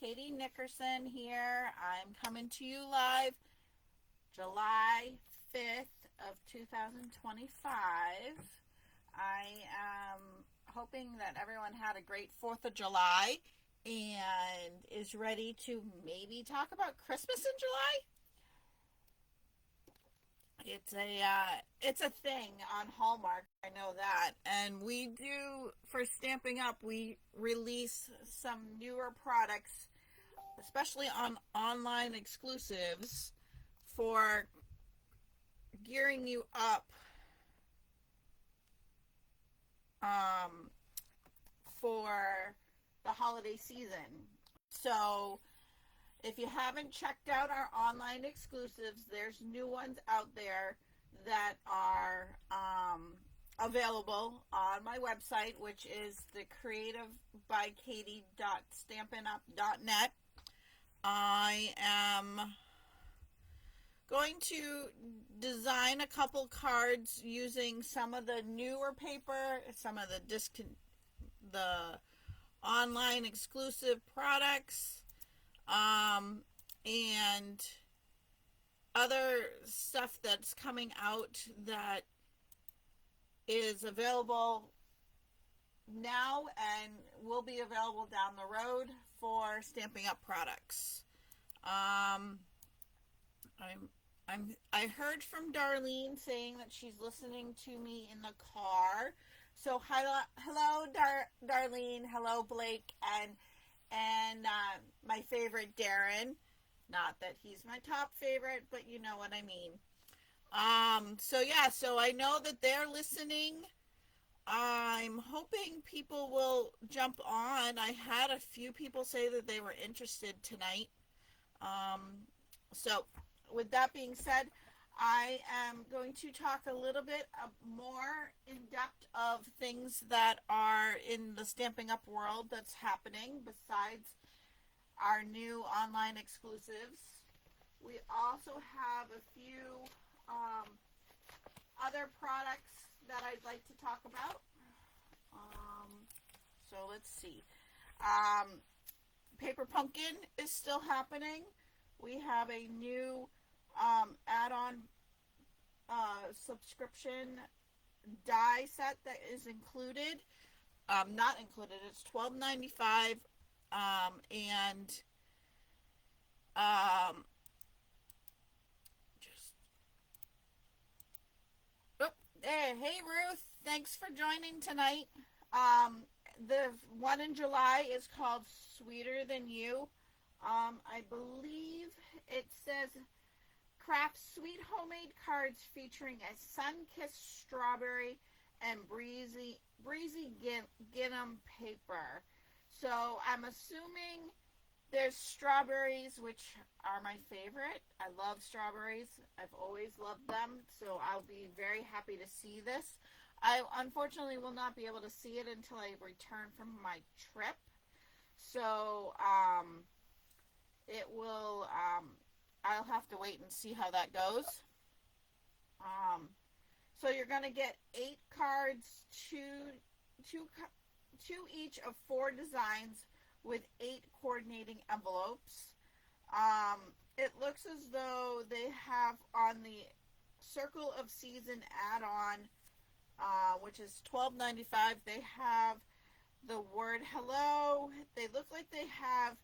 Katie Nickerson here. I'm coming to you live July 5th of 2025. I am hoping that everyone had a great 4th of July and is ready to maybe talk about Christmas in July. It's a thing on Hallmark. I know that. And we do, for Stamping Up, we release some newer products, especially on online exclusives, for gearing you up for the holiday season. So if you haven't checked out our online exclusives, there's new ones out there that are available on my website, which is the creativebykatie.stampinup.net. I am going to design a couple cards using some of the newer paper, some of the online exclusive products, and other stuff that's coming out that is available now and will be available down the road for Stamping Up products. I heard from Darlene saying that she's listening to me in the car. So hello, Darlene. Hello, Blake, and my favorite Darren. Not that he's my top favorite, but you know what I mean. So I know that they're listening. I'm hoping people will jump on. I had a few people say that they were interested tonight. So with that being said, I am going to talk a little bit more in depth of things that are in the Stamping Up world that's happening besides our new online exclusives. We also have a few other products that I'd like to talk about. So let's see. Paper Pumpkin is still happening. We have a new add-on subscription die set that is included. Not included. It's $12.95. And just hey Ruth, thanks for joining tonight. The one in July is called Sweeter Than You. I believe it says craft sweet homemade cards featuring a sun-kissed strawberry and breezy gingham paper. So I'm assuming there's strawberries, which are my favorite. I love strawberries. I've always loved them. So I'll be very happy to see this. I unfortunately will not be able to see it until I return from my trip. So it will, I'll have to wait and see how that goes. So you're going to get 8 cards, two each of 4 designs with 8 coordinating envelopes. It looks as though they have on the Circle of Season add-on, which is $12.95, they have the word hello. They look like they have,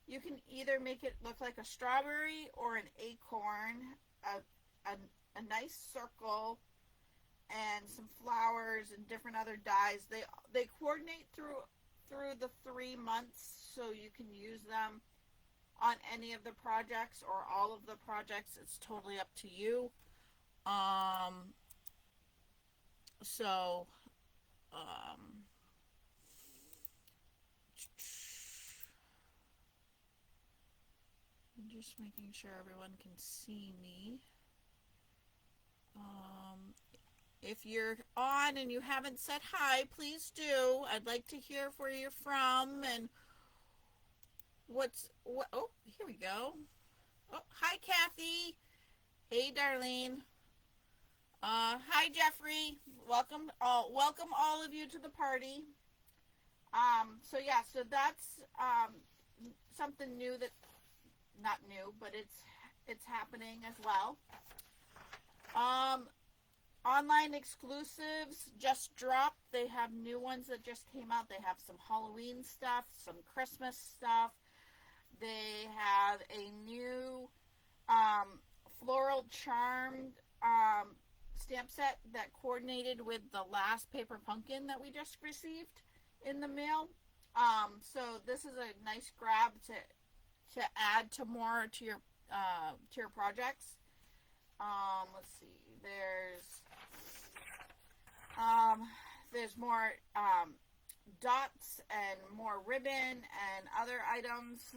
you can either make it look like a strawberry or an acorn, a nice circle, and some flowers and different other dies. They coordinate through the 3 months, so you can use them on any of the projects or all of the projects. It's totally up to you. I'm just making sure everyone can see me. If you're on and you haven't said hi, please do. I'd like to hear where you're from and oh, here we go. Oh, hi, Kathy. Hey, Darlene. Hi, Jeffrey. Welcome all of you to the party. So that's something new that, not new, but it's happening as well. Online exclusives just dropped. They have new ones that just came out. They have some Halloween stuff, some Christmas stuff. They have a new floral charmed stamp set that coordinated with the last paper pumpkin that we just received in the mail. So this is a nice grab to add to more to your projects. Let's see. There's more dots and more ribbon and other items.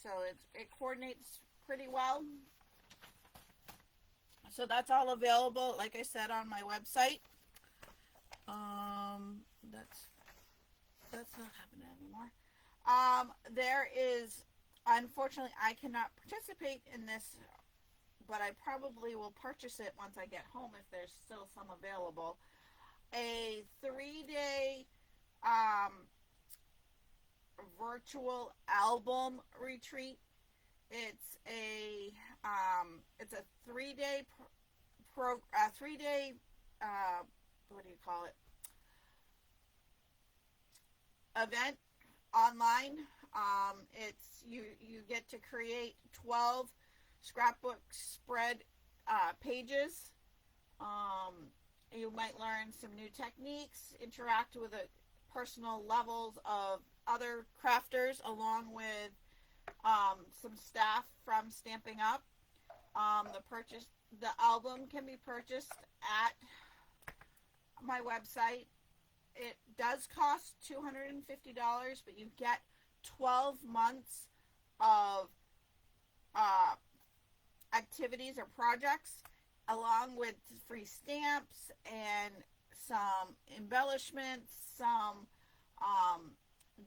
So it coordinates pretty well. So that's all available, like I said, on my website. That's not happening anymore. There is, unfortunately, I cannot participate in this, but I probably will purchase it once I get home if there's still some available. A 3-day virtual album retreat. It's a 3-day what do you call it? Event online. It's you get to create 12 scrapbook spread pages. You might learn some new techniques, interact with personal levels of other crafters, along with some staff from Stampin' Up. The album can be purchased at my website. It does cost $250, but you get 12 months of activities or projects, along with free stamps and some embellishments, some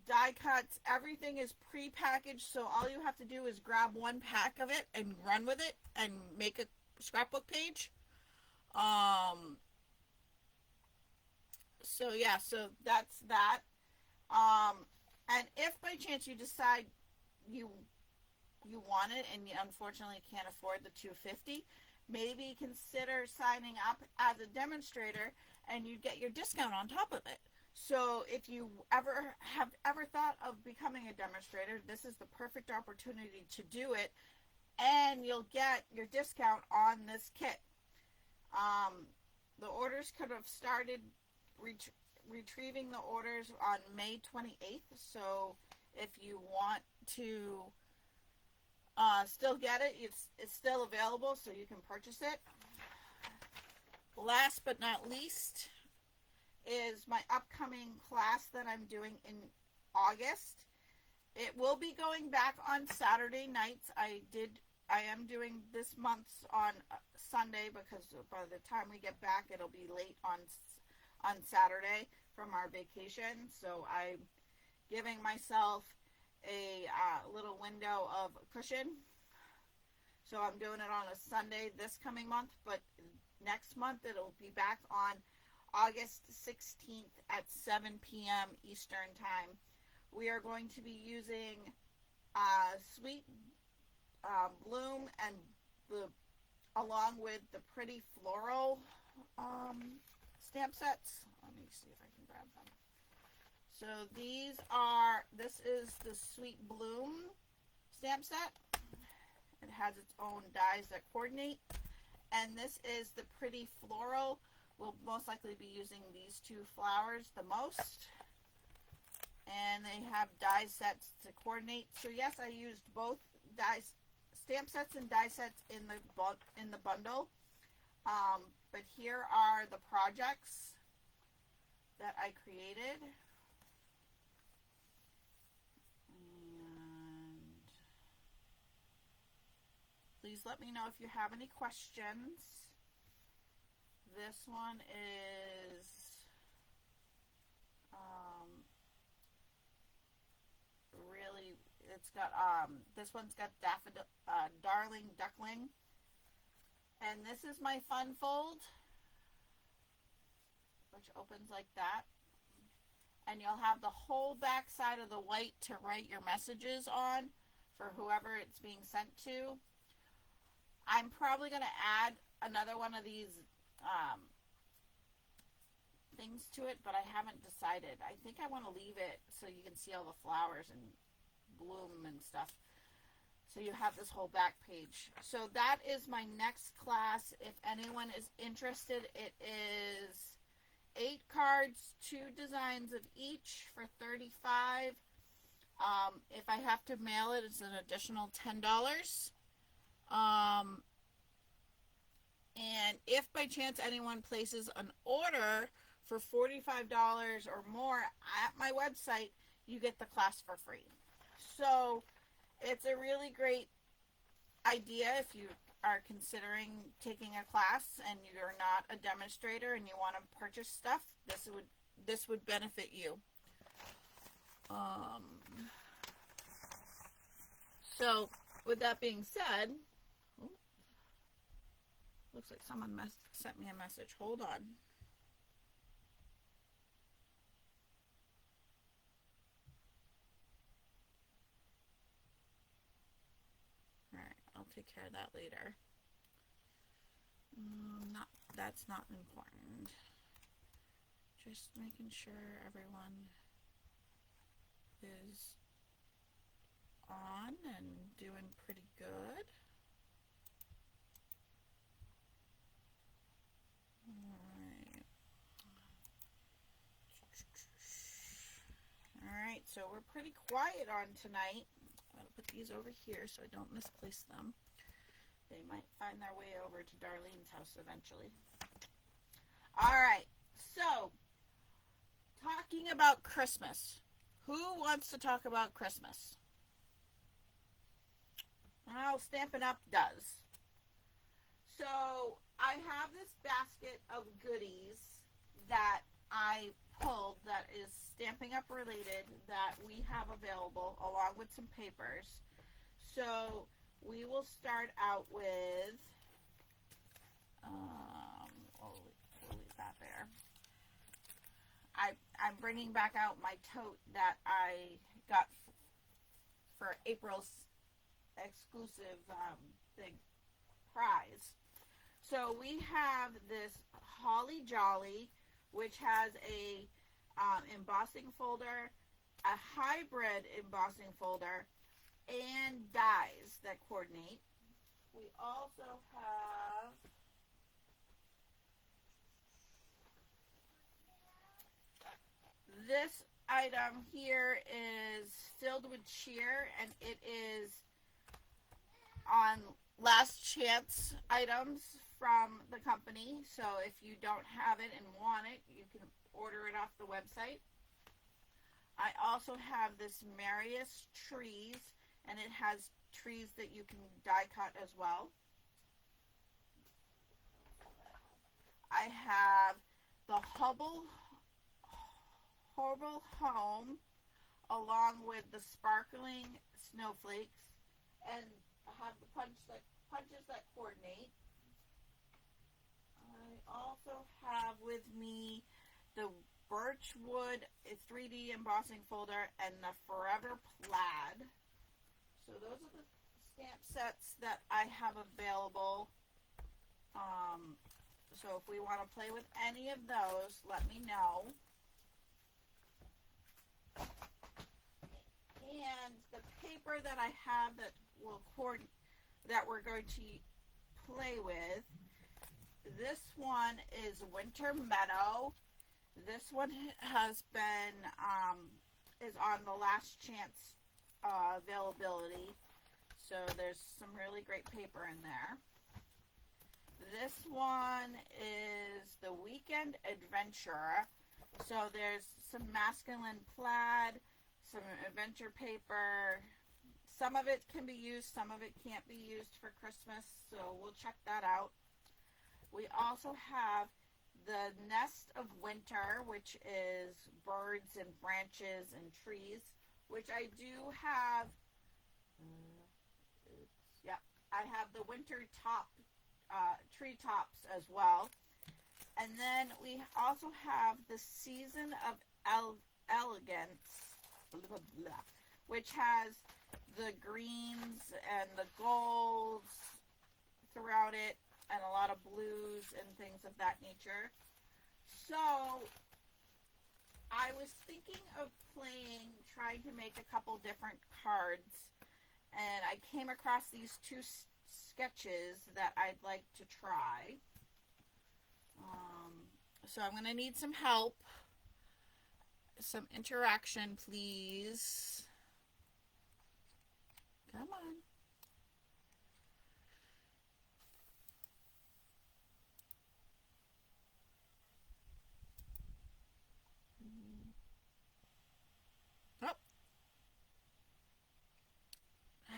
die cuts. Everything is pre-packaged, so all you have to do is grab one pack of it and run with it and make a scrapbook page. So yeah, so that's that. And if by chance you decide you want it and you unfortunately can't afford the $250, maybe consider signing up as a demonstrator and you get your discount on top of it. So if you have ever thought of becoming a demonstrator, this is the perfect opportunity to do it, and you'll get your discount on this kit. The orders could have started retrieving the orders on May 28th, so if you want to still get it, it's still available, so you can purchase it. Last but not least is my upcoming class that I'm doing in August. It will be going back on Saturday nights. I am doing this month's on Sunday because by the time we get back, it'll be late on Saturday from our vacation. So I'm giving myself a little window of cushion. So I'm doing it on a Sunday this coming month, but next month it'll be back on August 16th at 7 p.m. Eastern Time. We are going to be using Sweet Bloom and along with the Pretty Floral stamp sets. Let me see if I can grab them. So this is the Sweet Bloom stamp set. It has its own dies that coordinate. And this is the Pretty Floral. We'll most likely be using these two flowers the most. And they have die sets to coordinate. So yes, I used both stamp sets and die sets in the bundle. But here are the projects that I created. And please let me know if you have any questions. This one is really, it's got this one's got daffodil, darling duckling, and this is my fun fold, which opens like that. and you'll have the whole back side of the white to write your messages on for whoever it's being sent to. I'm probably going to add another one of these things to it, but I haven't decided. I think I want to leave it so you can see all the flowers and bloom and stuff. So you have this whole back page. So that is my next class. If anyone is interested, it is 8 cards, 2 designs of each for $35. If I have to mail it, it's an additional $10. And if by chance anyone places an order for $45 or more at my website, you get the class for free. So it's a really great idea if you are considering taking a class and you're not a demonstrator and you want to purchase stuff. This would benefit you. So with that being said, looks like someone sent me a message. Hold on. Alright, I'll take care of that later. That's not important. Just making sure everyone is on and doing pretty good. Alright, so we're pretty quiet on tonight. I'm going to put these over here so I don't misplace them. They might find their way over to Darlene's house eventually. Alright, so talking about Christmas. Who wants to talk about Christmas? Well, Stampin' Up does. So I have this basket of goodies that I pulled that is Stampin' Up related that we have available along with some papers. So we will start out with, we'll leave that there. I'm bringing back out my tote that I got for April's exclusive thing prize. So we have this Holly Jolly, which has a embossing folder, a hybrid embossing folder, and dies that coordinate. We also have this item here is filled with cheer, and it is on last chance items from the company. So if you don't have it and want it, you can order it off the website. I also have this Marius trees, and it has trees that you can die cut as well. I have the Hubble Home along with the sparkling snowflakes, and I have the punches that coordinate. I also have with me the Birchwood 3D embossing folder and the Forever Plaid. So those are the stamp sets that I have available. So if we want to play with any of those, let me know. And the paper that I have that we're going to play with, this one is Winter Meadow. This one has been is on the last chance availability, so there's some really great paper in there. This one is the Weekend Adventure. So there's some masculine plaid, some adventure paper. Some of it can be used, some of it can't be used for Christmas, so we'll check that out. We also have the Nest of Winter, which is birds and branches and trees, which I do have. I have the winter tree tops as well. And then we also have the Season of Elegance, blah, blah, blah, which has the greens and the golds throughout it and a lot of blues and things of that nature. So I was thinking of trying to make a couple different cards, and I came across these two sketches that I'd like to try. So I'm going to need some help. Some interaction, please. Come on. Oh.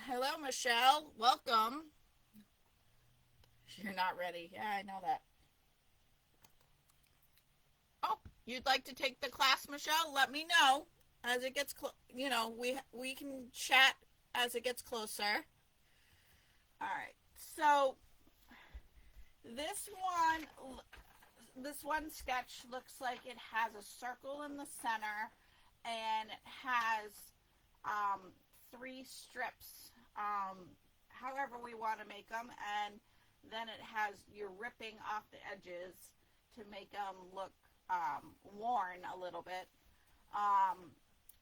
Hello, Michelle. Welcome. You're not ready. Yeah, I know that. Oh, you'd like to take the class, Michelle? Let me know as it gets we can chat as it gets closer. All right. So this one sketch looks like it has a circle in the center, and it has 3 strips, however we want to make them, and then it has, you're ripping off the edges to make them look worn a little bit.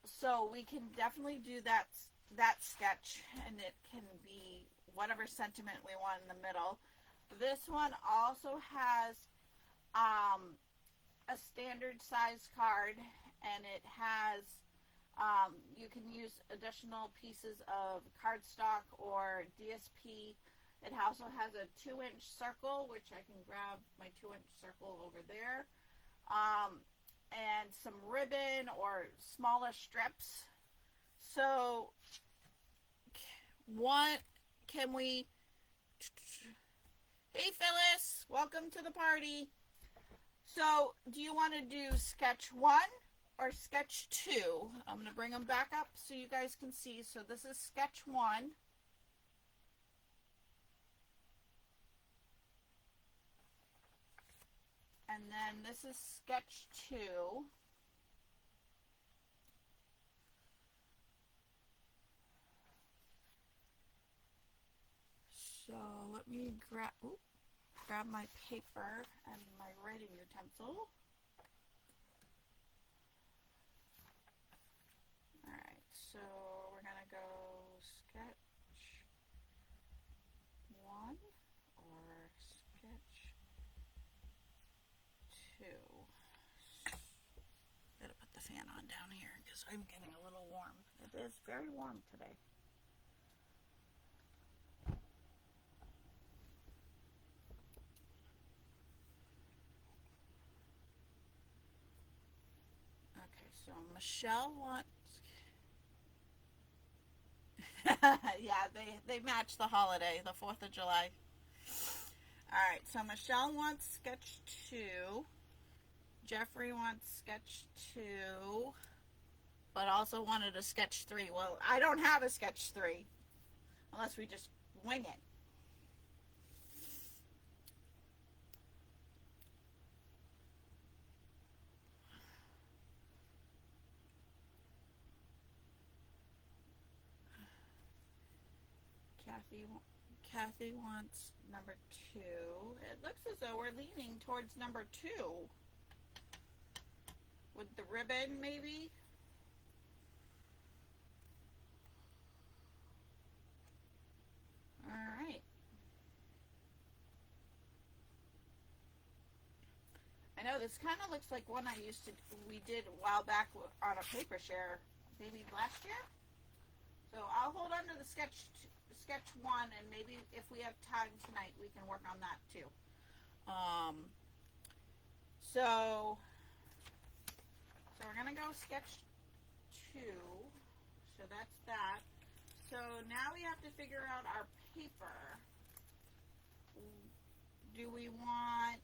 So we can definitely do that sketch, and it can be whatever sentiment we want in the middle. This one also has a standard size card, and it has you can use additional pieces of cardstock or DSP. It also has a 2-inch circle, which I can grab my 2-inch circle over there, and some ribbon or smaller strips. So what can we... Hey Phyllis, welcome to the party. So do you want to do sketch 1 or sketch 2? I'm going to bring them back up so you guys can see. So this is sketch 1. And then this is sketch 2. So let me grab my paper and my writing utensil. Alright, so we're going to go sketch 1 or sketch 2. Gotta put the fan on down here because I'm getting a little warm. It is very warm today. Okay, so Michelle wants... yeah, they match the holiday, the 4th of July. Alright, so Michelle wants sketch 2. Jeffrey wants sketch 2. But also wanted a sketch 3. Well, I don't have a sketch 3. Unless we just wing it. Kathy wants number 2. It looks as though we're leaning towards number 2. With the ribbon, maybe? Alright. I know this kind of looks like one we did a while back on a paper share, maybe last year? So I'll hold on to the sketch 1, and maybe if we have time tonight, we can work on that too. So we're gonna go sketch 2. So that's that. So now we have to figure out our paper. Do we want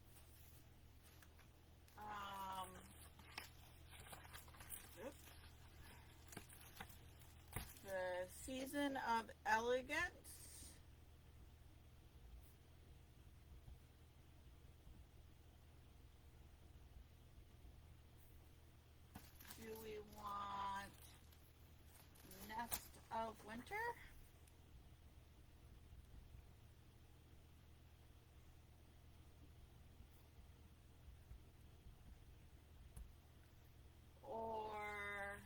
the Season of Elegance? Do we of winter. Or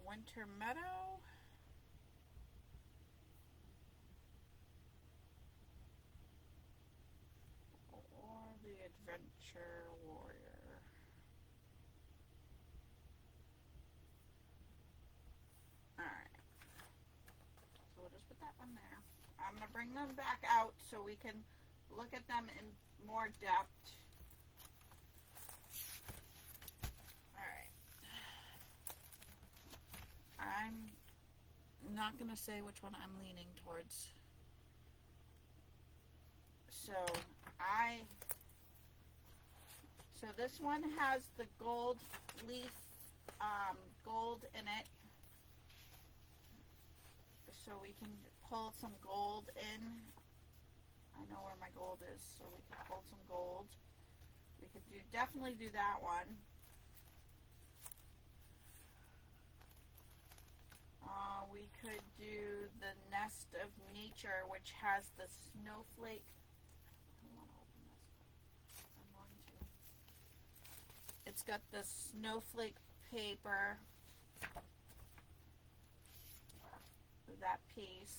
Winter Meadow. Or the Adventure Warrior. Alright. So we'll just put that one there. I'm going to bring them back out so we can look at them in more depth. Alright. I'm not going to say which one I'm leaning towards. So this one has the gold leaf, gold in it. So we can pull some gold in. I know where my gold is, so we can pull some gold. We could definitely do that one. We could do the Nest of Nature, which has the snowflake. I don't want to open this. I'm going to. It's got the snowflake paper. That piece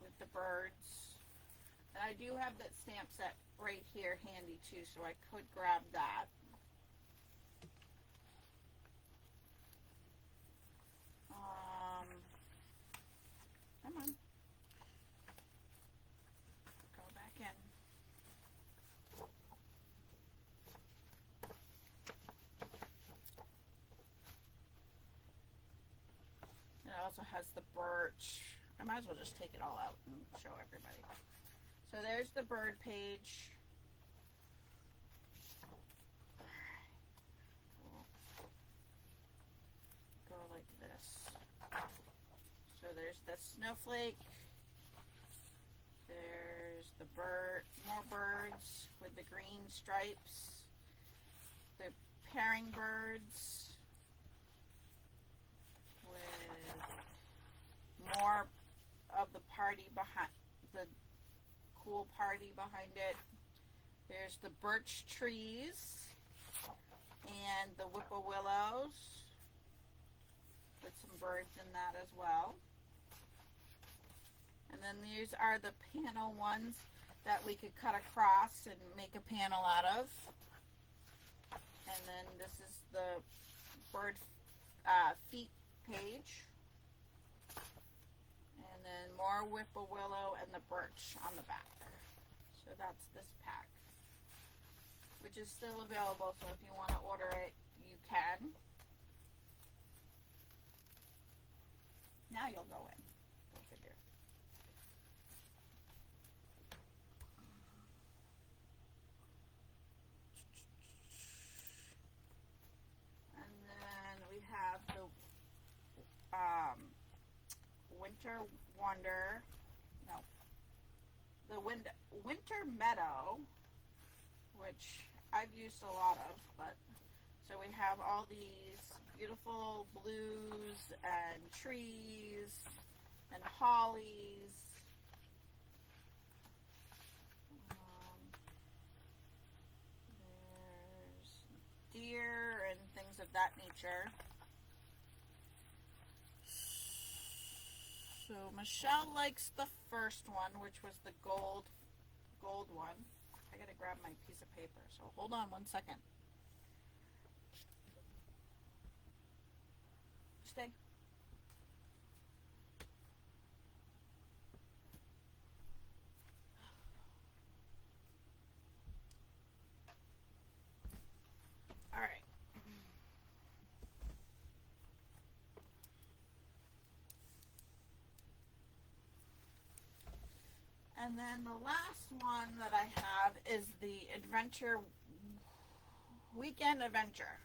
with the birds. And I do have that stamp set right here handy too, so I could grab that. Come on. Go back in. It also has the birch. I might as well just take it all out and show everybody. So there's the bird page. Go like this. So there's the snowflake. There's the bird, more birds with the green stripes. The pairing birds with more of the party behind, the cool party behind it. There's the birch trees and the whippoorwillows with some birds in that as well. And then these are the panel ones that we could cut across and make a panel out of. And then this is the bird feet page. And then more whippoorwillow and the birch on the back. So that's this pack, which is still available, so if you want to order it, you can. Now you'll go in. Go figure. And then we have the Winter Wonder, no, the Winter Meadow, which I've used a lot of, but so we have all these beautiful blues and trees and hollies. There's deer and things of that nature. So Michelle likes the first one, which was the gold one. I gotta grab my piece of paper, so hold on 1 second. Stay. All right. And then the last one that I have is the Weekend Adventure,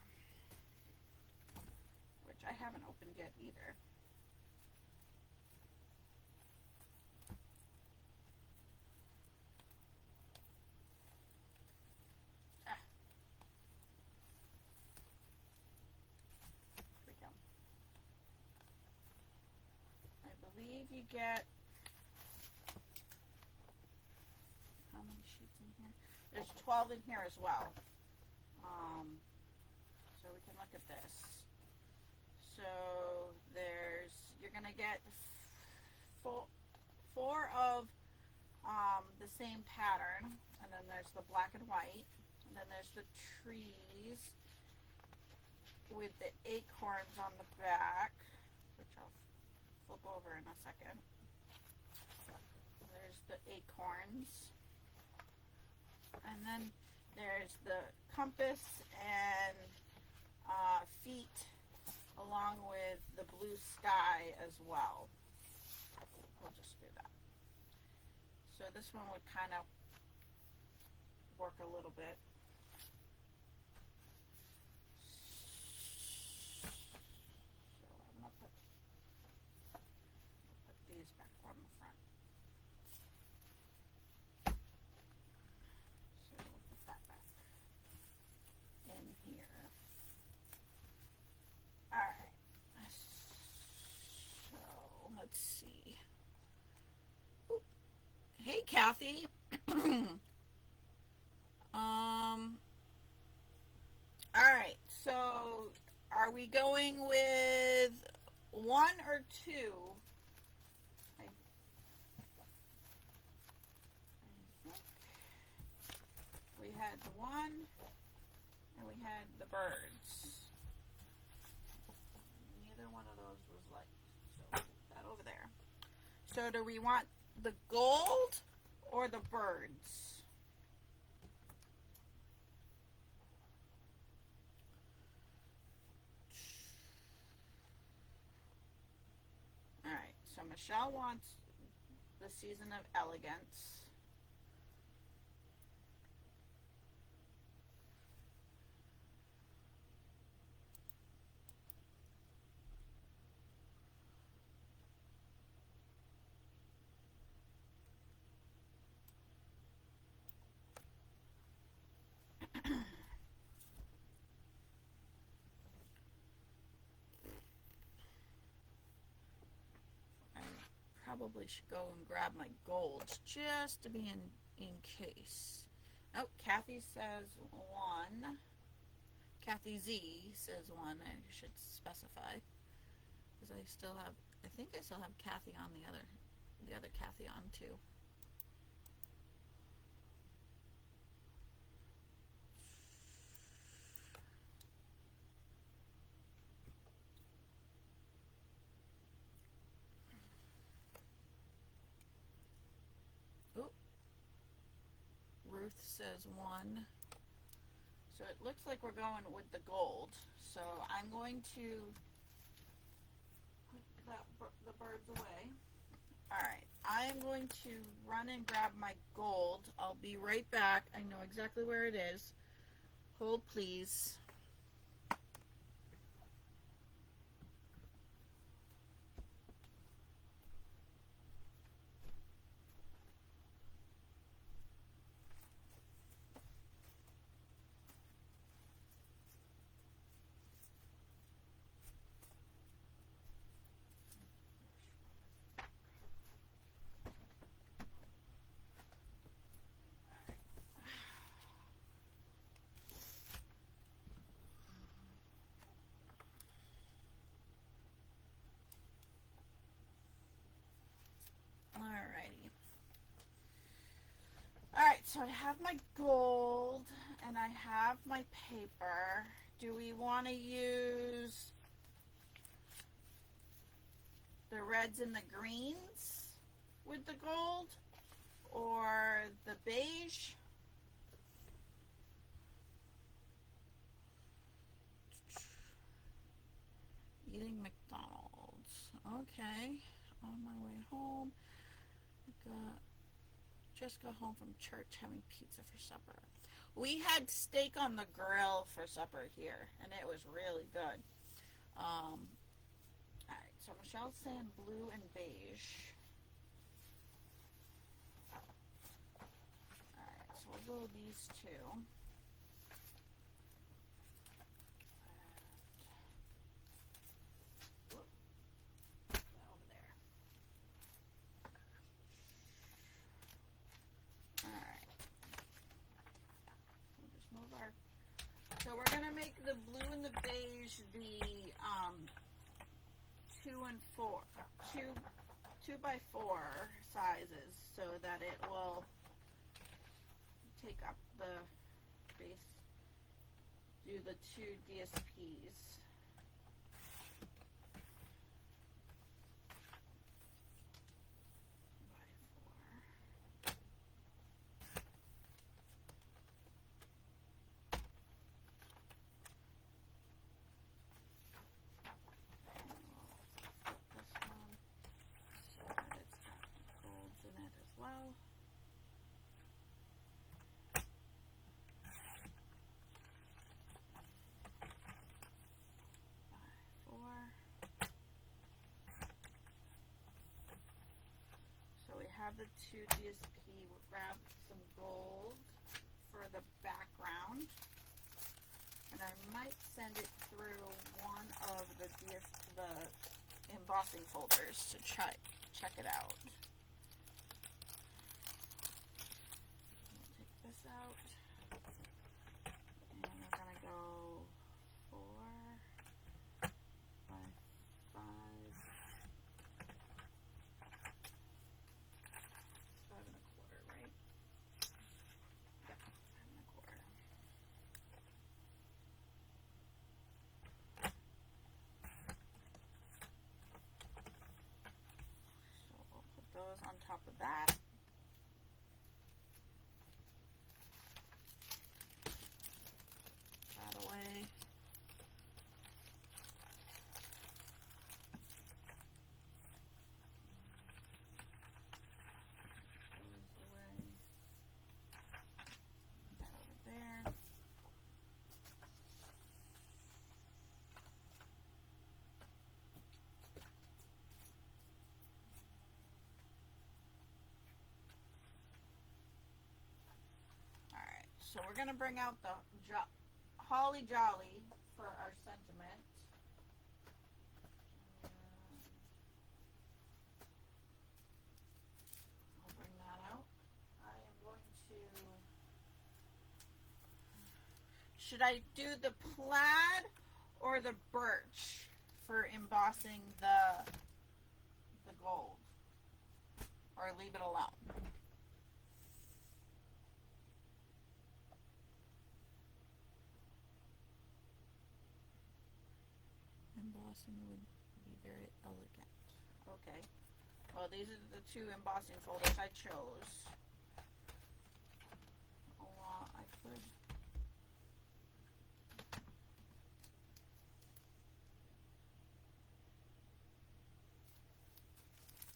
which I haven't opened yet either. Here we go. believe you get, how many sheets in here? There's 12 in here as well. So we can look at this. So you're going to get four of the same pattern, and then there's the black and white, and then there's the trees with the acorns on the back, which I'll flip over in a second. There's the acorns, and then there's the compass and feet, along with the blue sky as well. We'll just do that. So this one would kind of work a little bit. So I'm going to put these back on the front. So we'll put that back in here. Alright. So let's see. Ooh. Hey Kathy. Alright, so are we going with 1 or 2? I think we had the 1 and we had the birds. Neither one of those was light, so that over there. So do we want the gold or the birds? Alright, so Michelle wants the Season of Elegance. Probably should go and grab my golds just to be in case. Oh, Kathy says 1. Kathy Z says 1. I should specify because I think I still have Kathy on the other Kathy on too. Ruth says 1. So it looks like we're going with the gold. So I'm going to put the birds away. Alright, I'm going to run and grab my gold. I'll be right back. I know exactly where it is. Hold please. Alrighty. Alright, so I have my gold and I have my paper. Do we want to use the reds and the greens with the gold or the beige? Eating McDonald's. Okay. On my way home. Just got home from church having pizza for supper. We had steak on the grill for supper here, and it was really good. Alright, so Michelle's saying blue and beige. Alright, so we'll go with these two. Over there. the beige the 2 by 4 sizes so that it will take up the base. Do the 2 DSPs. Well, so we have the 2 DSP. We'll grab some gold for the background, and I might send it through one of the embossing folders to check it out. This out, and we're gonna go 4 by 5, 5 1/4, right? Yep, 5 1/4. So we'll put those on top of that. Away. That over there. All right, so we're gonna bring out the Holly Jolly for our sentiment. I'll bring that out. I am going to... Should I do the plaid or the birch for embossing the gold? Or leave it alone? Embossing would be very elegant. Okay. Well, these are the 2 embossing folders I chose. I could.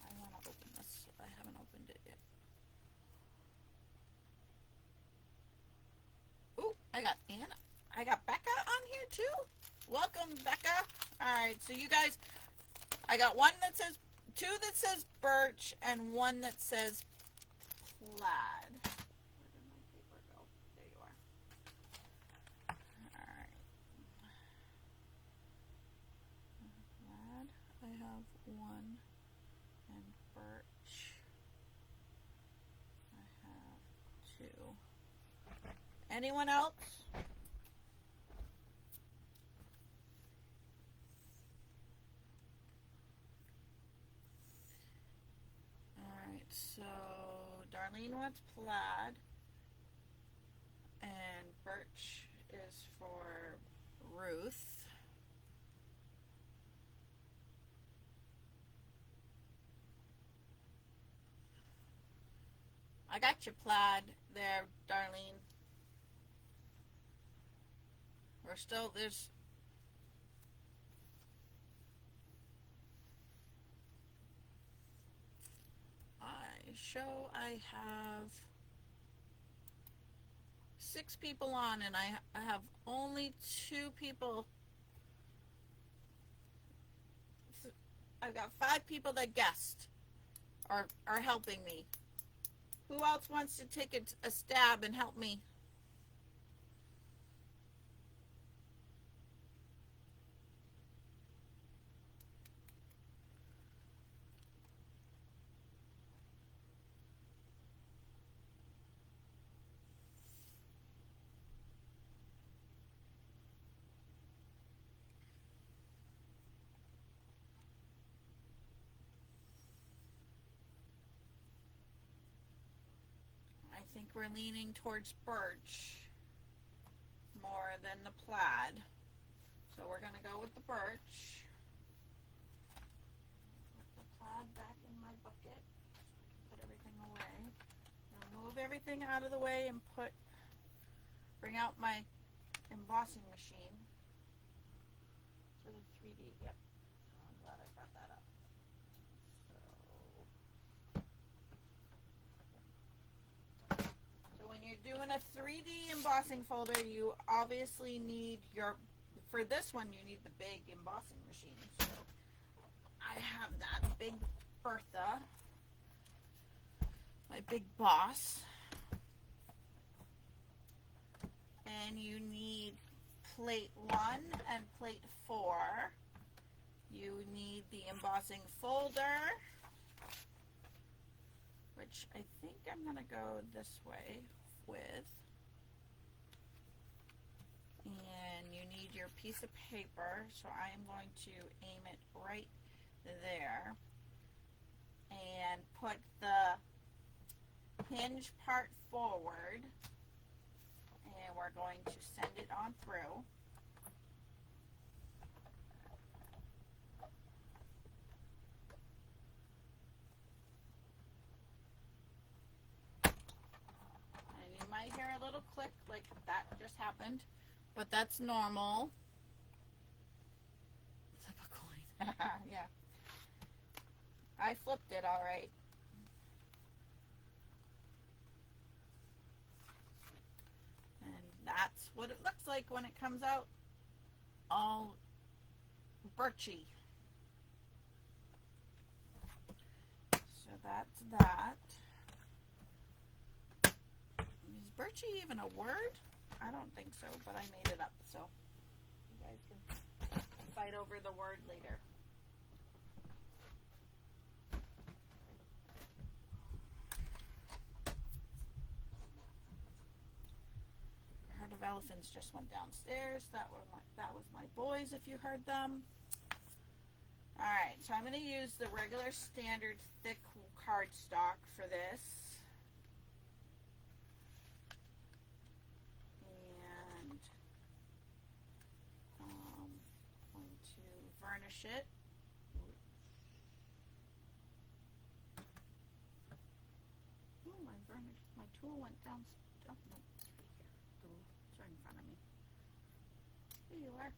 I want to open this. I haven't opened it yet. Ooh, I got Anna. I got Becca on here too. Welcome, Becca. Alright, so you guys, I got 2 that says birch and 1 that says plaid. Where did my paper go? There you are. Alright. Plaid, I have 1, and birch, I have 2. Anyone else? So Darlene wants plaid, and birch is for Ruth. I got your plaid there, Darlene. There's I have 6 people on, and I have only 2 people. I've got 5 people that guessed or are helping me. Who else wants to take a stab and help me? think we're leaning towards birch more than the plaid. So we're going to go with the birch. Put the plaid back in my bucket. Put everything away. Now move everything out of the way and bring out my embossing machine for the 3D. Yep. I'm glad I brought that up. So when you're doing a 3D embossing folder, you obviously need for this one, you need the big embossing machine. So I have that big Bertha, my big boss. And you need plate 1 and plate 4. You need the embossing folder, which I think I'm going to go this way with. And you need your piece of paper, so I am going to aim it right there and put the hinge part forward, and we're going to send it on through. And you might hear a little click like that just happened, but that's normal. Flip a coin. Yeah. I flipped it all right. And that's what it looks like when it comes out all birchy. So that's that. Is birchy even a word? I don't think so, but I made it up, so you guys can fight over the word later. A herd of elephants just went downstairs. That was my boys, if you heard them. Alright, so I'm going to use the regular standard thick cardstock for this. And I'm going to varnish it. Oh, my tool went down. Oh, no, it's right here. It's right in front of me. Here you are.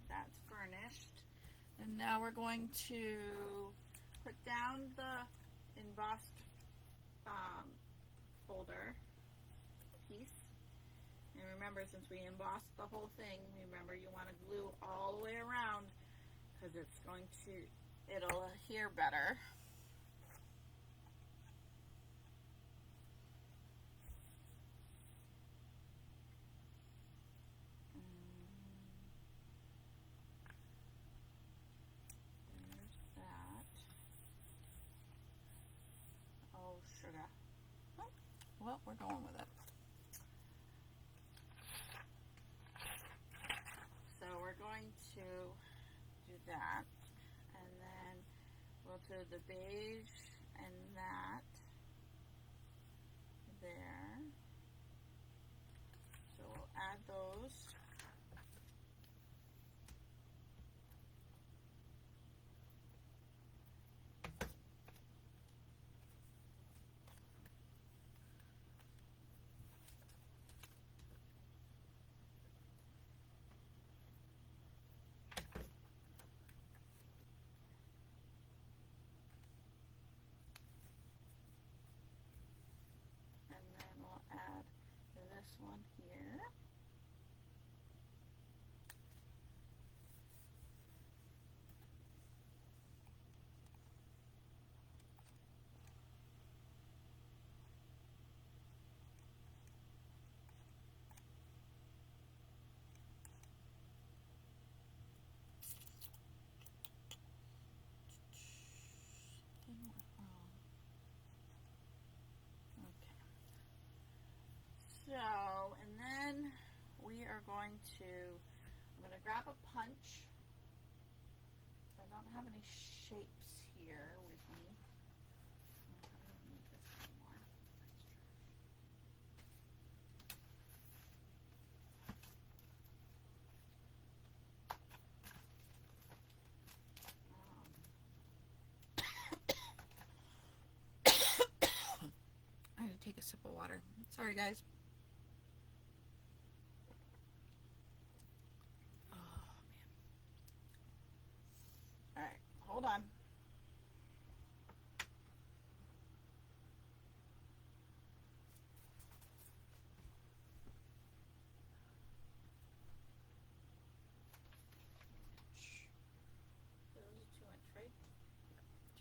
That's varnished, and now we're going to put down the embossed folder piece. And remember, since we embossed the whole thing, remember you want to glue all the way around because it'll adhere better. Sugar. Oh, well, we're going with it. So we're going to do that, and then we'll do the beige and that there. So we'll add those. One here. So, and then we are going to, I'm going to grab a punch don't have any shapes here with me. I don't need this anymore. I had to take a sip of water. Sorry, guys. Oh, man. All right, hold on. This is a 2-inch, right?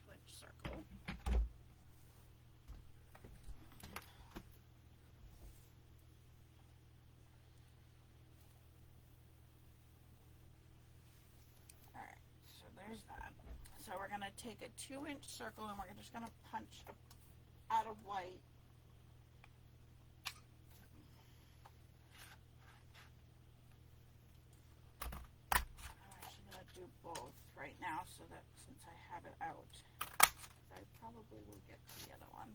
2-inch circle. Alright, so there's that. So we're going to take a 2-inch circle and we're just going to punch out of white. I'm actually going to do both right now so that since I have it out, I probably will get to the other one.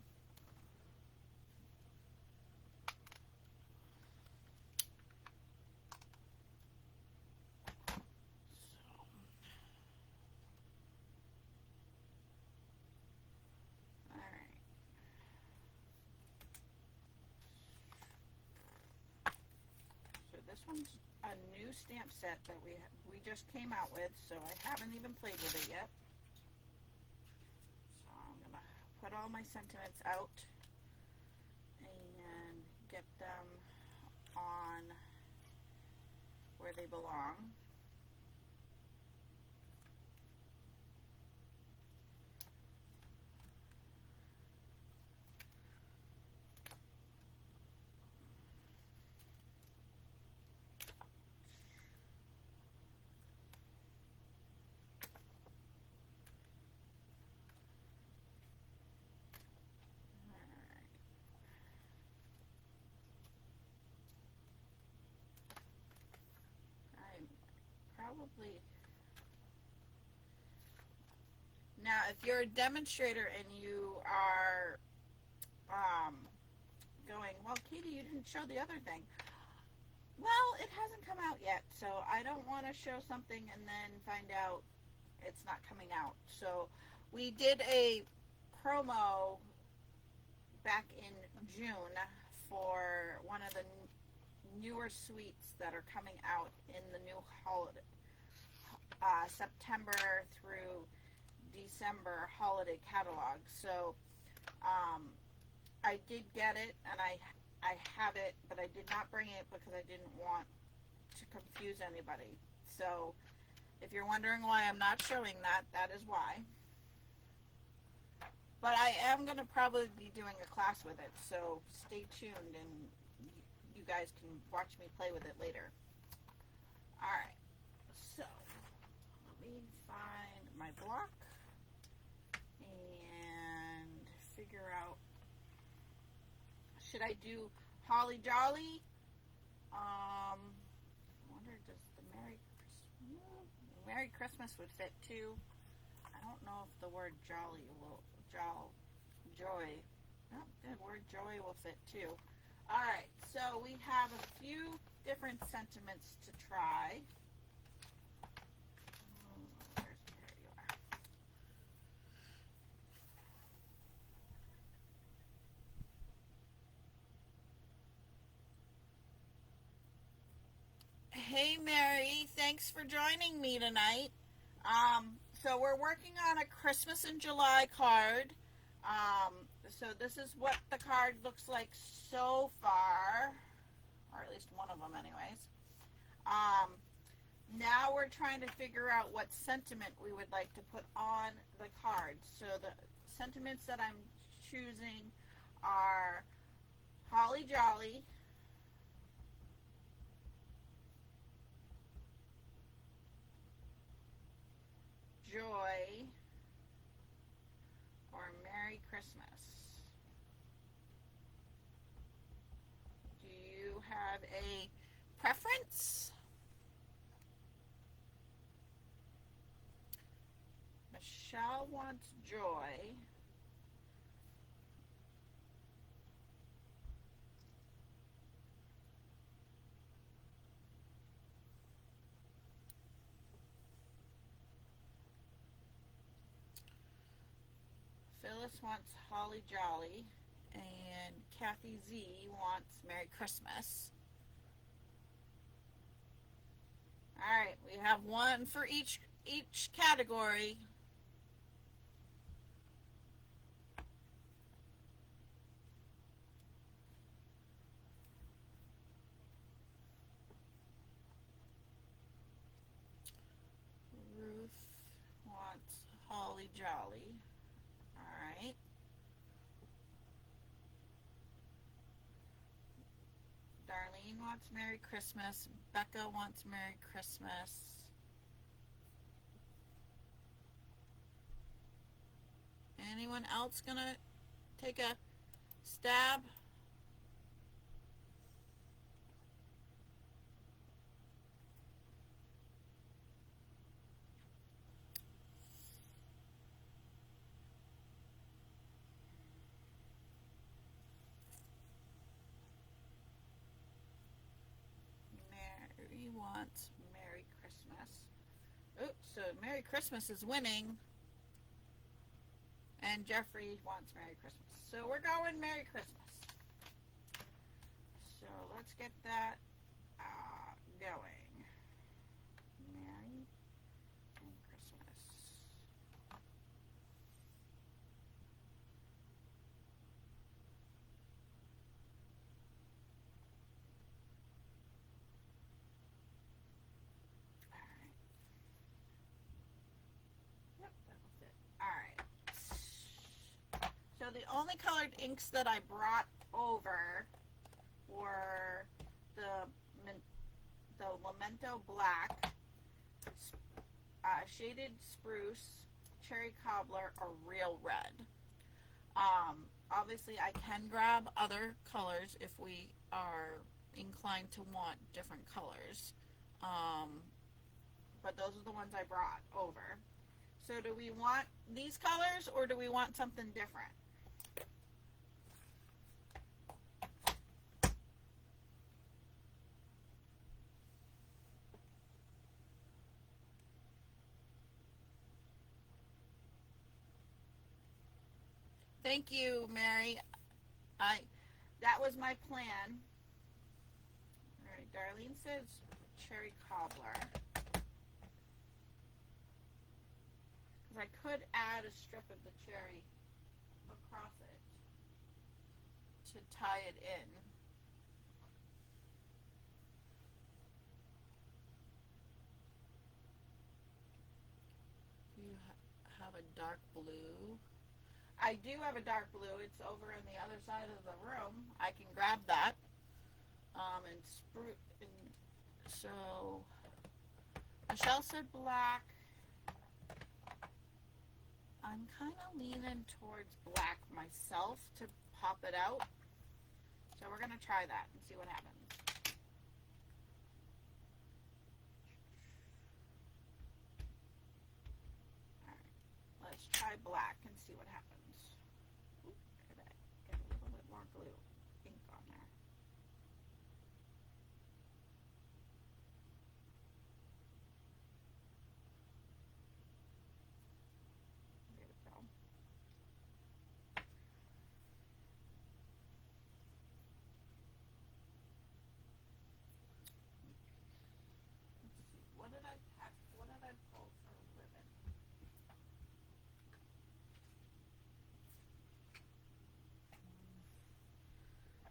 This one's a new stamp set that we just came out with, so I haven't even played with it yet. So I'm going to put all my sentiments out and get them on where they belong. Probably. Now, if you're a demonstrator and you are going, well, Katie, you didn't show the other thing. Well, it hasn't come out yet, so I don't want to show something and then find out it's not coming out. So we did a promo back in June for one of the newer suites that are coming out in the new holiday, September through December holiday catalog. So I did get it and I have it, but I did not bring it because I didn't want to confuse anybody. So if you're wondering why I'm not showing that, that is why. But I am going to probably be doing a class with it, so stay tuned and you guys can watch me play with it later. Alright, so let me find my block and figure out, should I do Holly Jolly? I wonder, does the Merry Christmas would fit too? I don't know if the word jolly will, joy, oh, the word joy will fit too. Alright, so we have a few different sentiments to try. There you are. Hey Mary, thanks for joining me tonight. So we're working on a Christmas in July card. So this is what the card looks like so far, or at least one of them anyways. Now we're trying to figure out what sentiment we would like to put on the card. So the sentiments that I'm choosing are Holly Jolly, Joy, or Merry Christmas. Do you have a preference? Michelle wants joy. Phyllis wants holly jolly. And Kathy Z wants Merry Christmas. Alright, we have one for each category. Ruth wants holly jolly. Alright. Darlene wants Merry Christmas. Becca wants Merry Christmas. Anyone else gonna take a stab? Mary wants Merry Christmas. Oops, so Merry Christmas is winning. And Jeffrey wants Merry Christmas. So we're going Merry Christmas. So let's get that going. Merry and Christmas. Alright. Yep, that was it. Alright. So the only colored inks that I brought over were the Memento Black, Shaded Spruce, Cherry Cobbler, or Real Red. Obviously I can grab other colors if we are inclined to want different colors. But those are the ones I brought over. So do we want these colors or do we want something different? Thank you, Mary. That was my plan. All right, Darlene says cherry cobbler. Because I could add a strip of the cherry across it to tie it in. You have a dark blue. I do have a dark blue. It's over on the other side of the room. I can grab that. So Michelle said black. I'm kind of leaning towards black myself to pop it out. So we're going to try that and see what happens. Alright, let's try black and see what happens. Get a little bit more glue ink on there. There we go. Let's see. What did I pull for ribbon?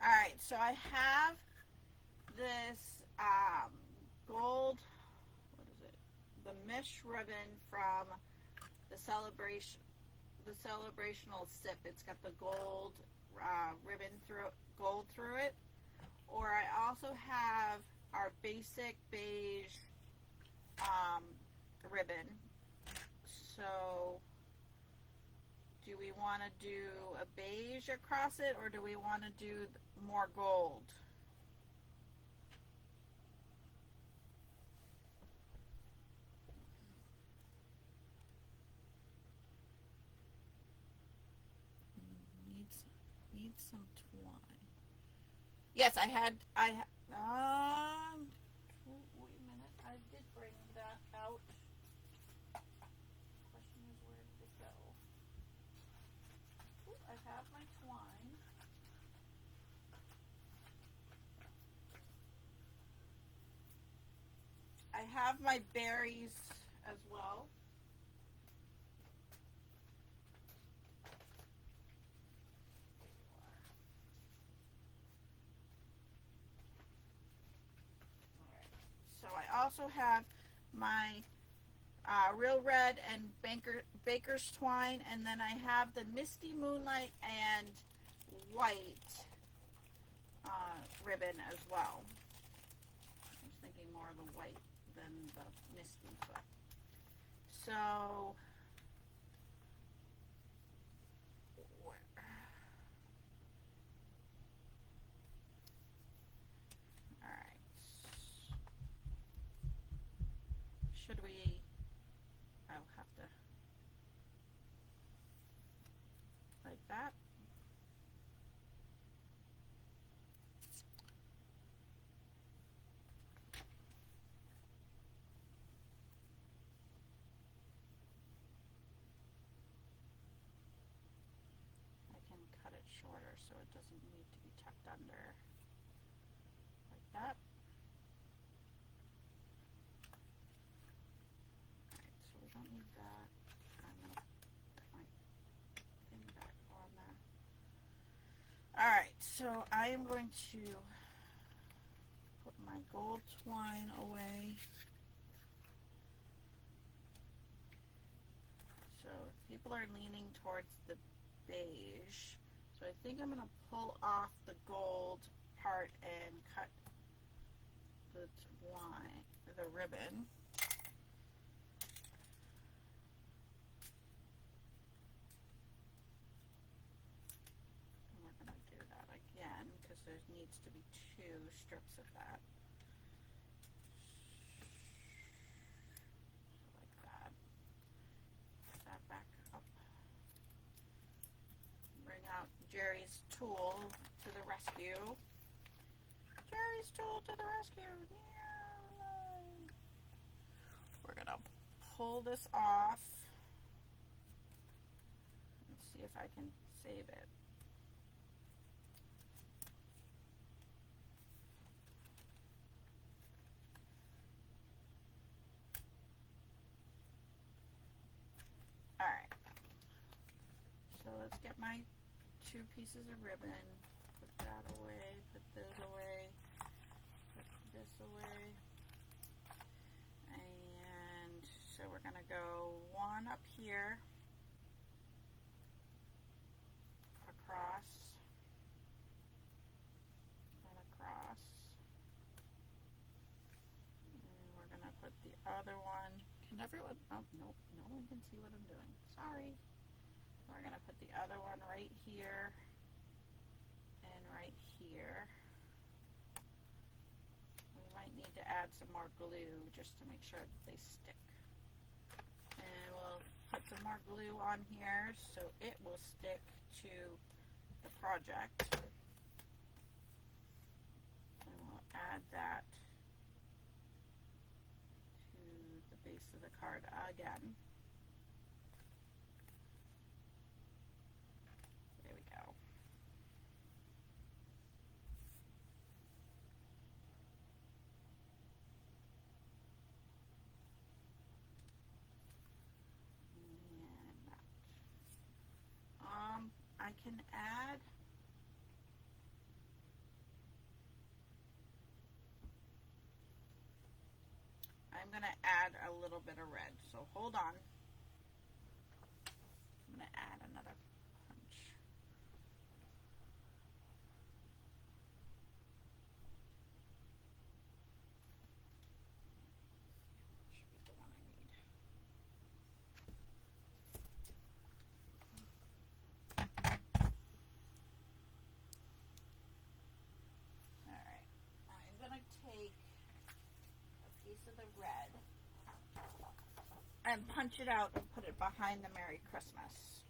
Alright, so I have this gold, what is it? The mesh ribbon from the celebrational sip. It's got the gold ribbon gold through it. Or I also have our basic beige ribbon. So do we want to do a beige across it or do we want to do more gold? need some twine. Yes, I had, wait a minute, I did bring that out. Question is, where did it go? Ooh, I have my twine. I have my berries as well. So I also have my Real Red and Baker's Twine, and then I have the Misty Moonlight and White ribbon as well. I was thinking more of the white than the Misty, but so alright. Should we I'll have to like that. I can cut it shorter so it doesn't need to be tucked under like that. Alright, so we don't need that. I'm gonna put my thing back on there. Alright, so I am going to put my gold twine away. So people are leaning towards the beige. So I think I'm going to pull off the gold part and cut the twine, the ribbon. And we're going to do that again because there needs to be 2 strips of that. Like that. Put that back up. Bring out Jerry's tool to the rescue. Jerry's tool to the rescue. Yeah. We're gonna pull this off and see if I can save it. Alright. So let's get my 2 pieces of ribbon. Put that away, put this away, put this away. And so we're going to go 1 up here, across, and across. And we're going to put the other one. Can everyone, oh, nope, no one can see what I'm doing. Sorry. We're going to put the other one right here and right here. We might need to add some more glue just to make sure that they stick. And we'll put some more glue on here so it will stick to the project. And we'll add that to the base of the card again. There we go. And I can add I'm going to add a little bit of red, so hold on. I'm going to add another punch. Should be the one I need. Alright, I'm going to take a piece of the red and punch it out and put it behind the Merry Christmas.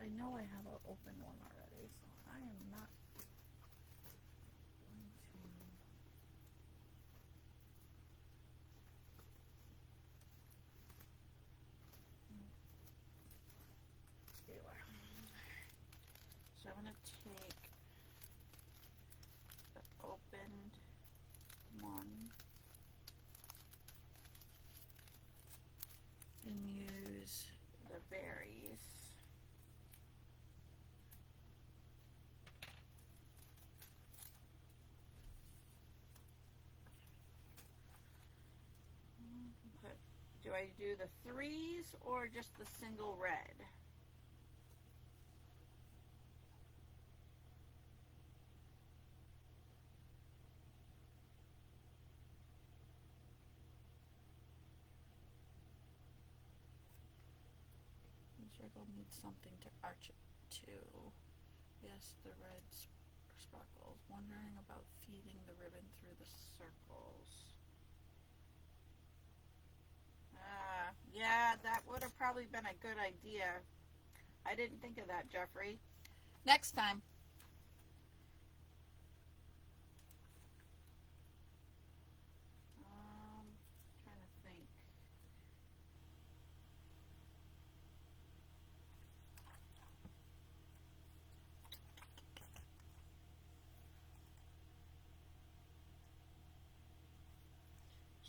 I know I have an open one already, so I am not going to. There you are. So I'm going to take the opened one and use the berries. But do I do the threes or just the single red? Circle needs something to arch it to. Yes, the red sparkles. Wondering about feeding the ribbon through the circles. Yeah, that would have probably been a good idea. I didn't think of that, Jeffrey. Next time. Trying to think.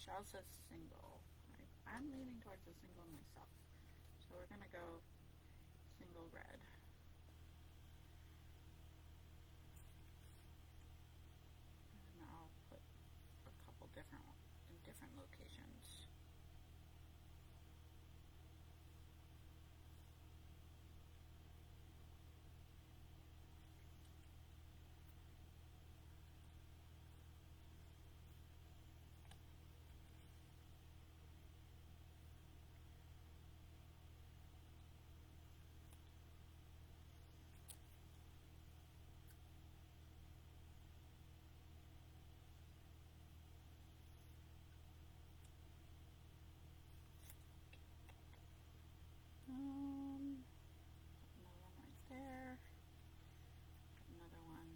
Shell says single. I'm leaning towards the single myself. So we're going to go single red. And I'll put a couple different in different locations. Another one right there. Another one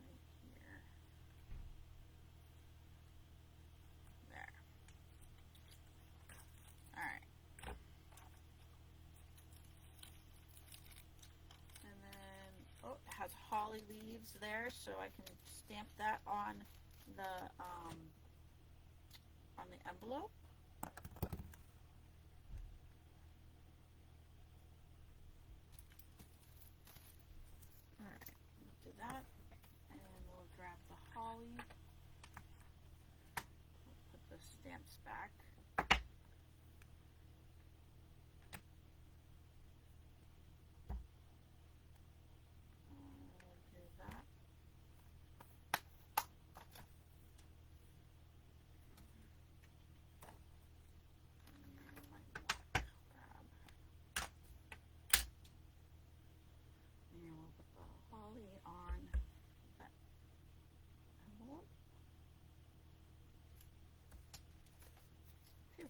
right here. There. Alright. And then, oh, it has holly leaves there, so I can stamp that on the envelope. Alright, we'll do that. And we'll grab the holly. We'll put the stamps back. We'll do that. On that envelope. Phew.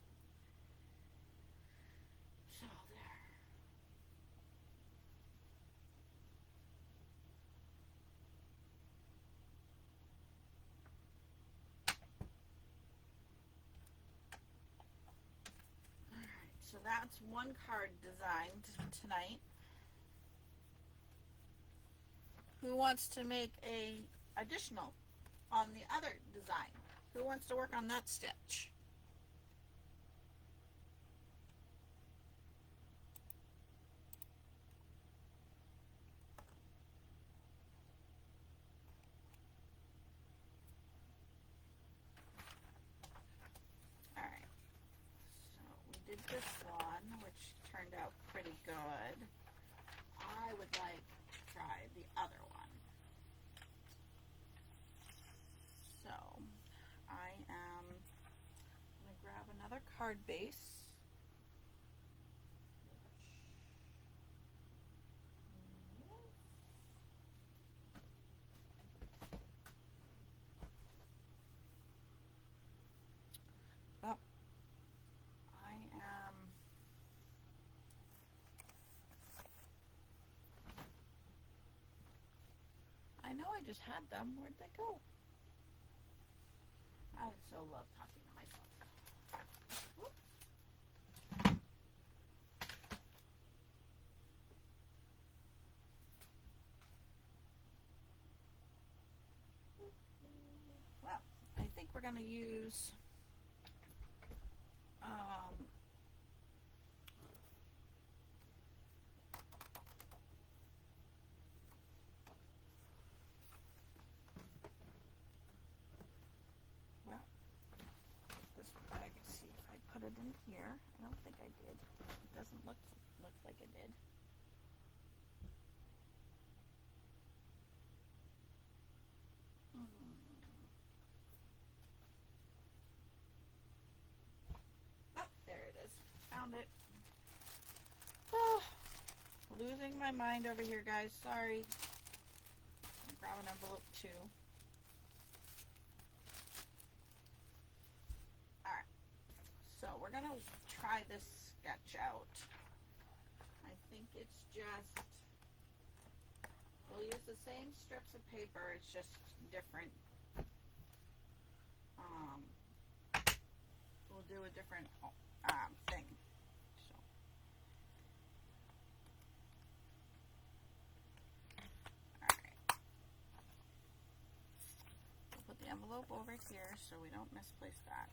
So there. Alright, so that's one card designed tonight. Who wants to make a additional on the other design? Who wants to work on that stitch? Alright, so we did this one, which turned out pretty good. I would like to try the other one. So I am going to grab another card base. Oh, I am know I just had them. Where'd they go? I so love talking to myself. Whoop. Well, I think we're going to use this bag. See if I put it in here. I don't think I did. It doesn't look like I did. Oh, there it is. Found it. Oh, losing my mind over here, guys. Sorry. I'll grab an envelope too. Alright. So we're going to try this sketch out. I think it's just, we'll use the same strips of paper, it's just different. We'll do a different thing. So. Alright. We'll put the envelope over here so we don't misplace that.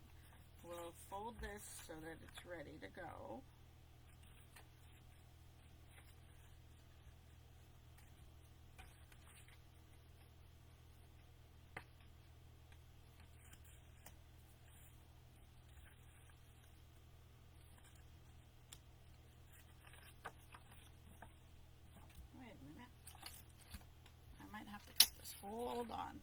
We'll fold this so that it's ready to go. Wait a minute. I might have to cut this. Hold on.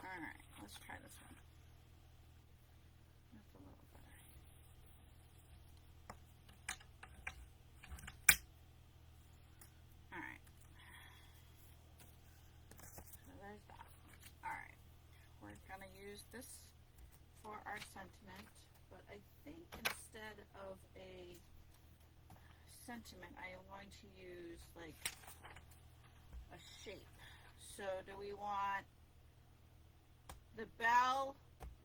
Alright, let's try this one. That's a little better. Alright. So there's that. Alright. We're going to use this for our sentiment, but I think instead of a sentiment, I am going to use like a shape. So do we want the bell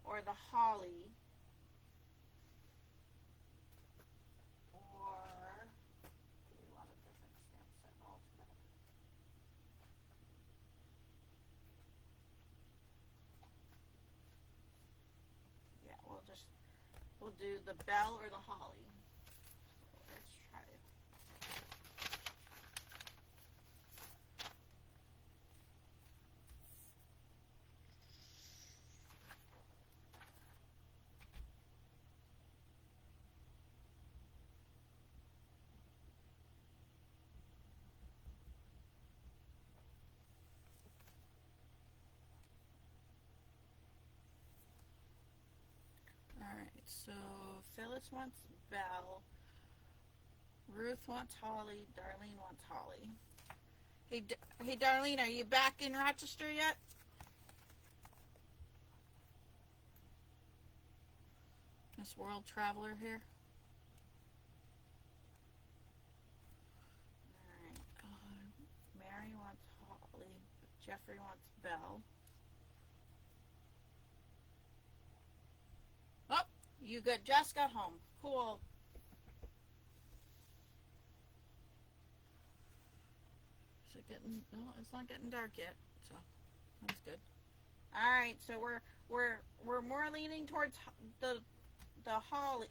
or the holly, or do we want a different stamp set altogether? Yeah, we'll do the bell or the holly. So let's try it. Alright, so Phyllis wants bell, Ruth wants holly, Darlene wants holly. Hey Darlene, are you back in Rochester yet? This world traveler here. Alright, Mary wants holly, Jeffrey wants bell. Oh, you good. Just got home. Cool. Is it getting? No, it's not getting dark yet, so that's good. All right, so we're more leaning towards the holly.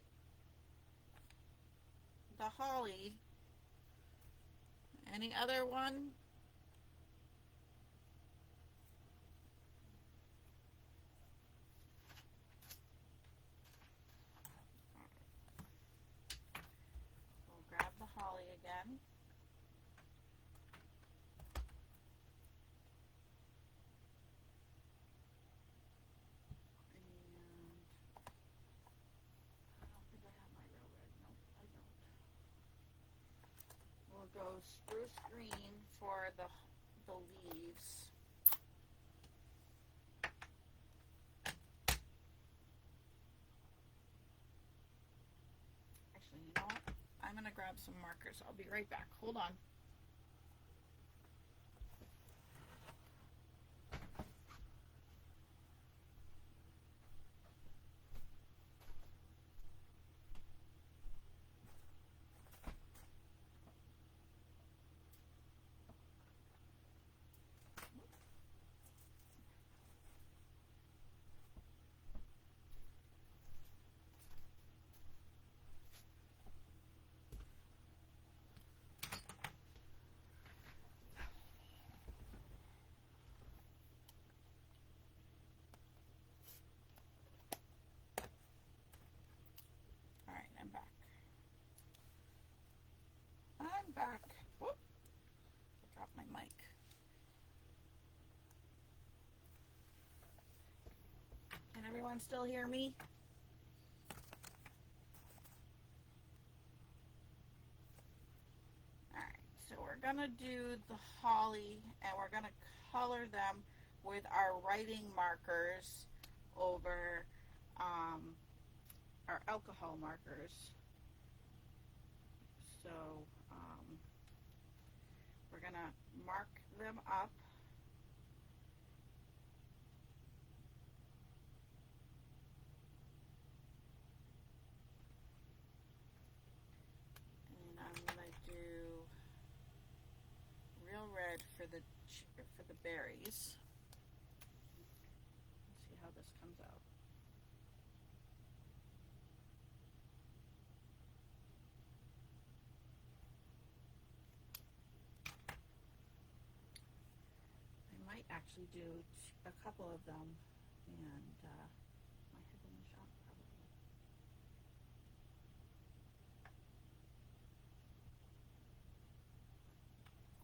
The holly. Any other one? spruce green for the leaves. Actually, you know what? I'm going to grab some markers. I'll be right back. Hold on. I'm back. Whoop. I dropped my mic. Can everyone still hear me? Alright, so we're going to do the holly and we're going to color them with our writing markers over our alcohol markers. So we're going to mark them up. And I'm going to do real red for the berries. Let's see how this comes out. Actually do a couple of them and my head in the shop probably.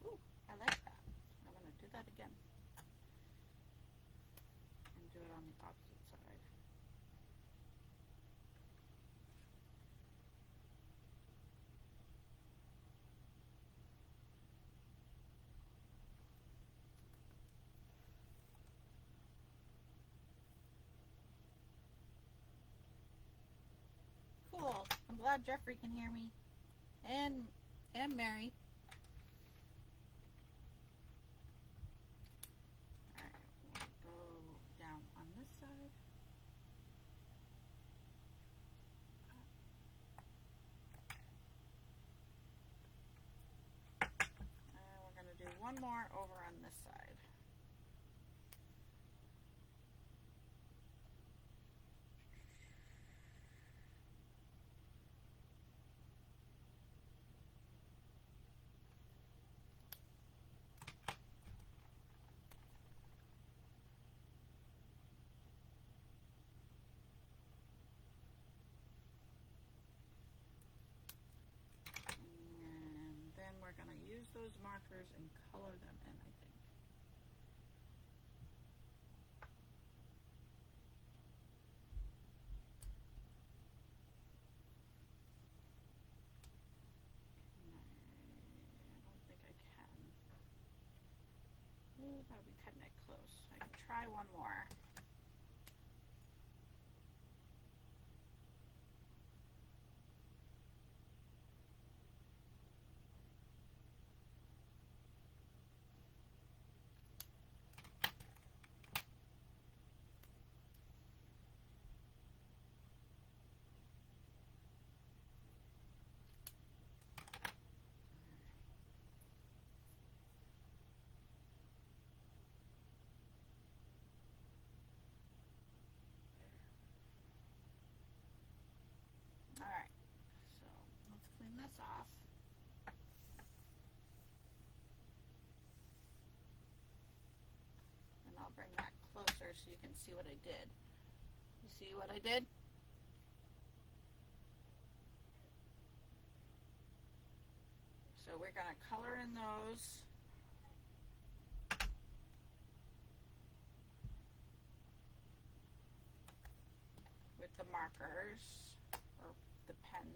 Ooh, I like that. I'm going to do that again and do it on the opposite side. Cool. I'm glad Jeffrey can hear me. And Mary. Alright, we'll go down on this side. And we're going to do one more over on this side. We're going to use those markers and color them in, I think. I don't think I can. Ooh, that would be cutting it close. I can try one more. Alright, so let's clean this off. And I'll bring that closer so you can see what I did. You see what I did? So we're going to color in those. With the markers or the pens.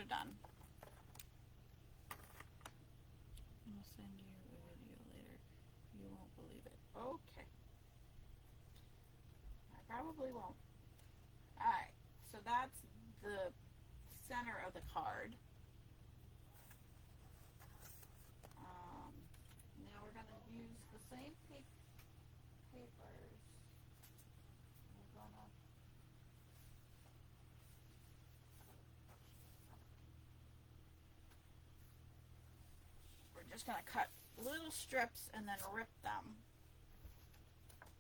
are done. I'll send you a video later. You won't believe it. Okay. I probably won't. Alright, so that's the center of the card. Now we're going to use the same papers. We're just going to cut little strips and then rip them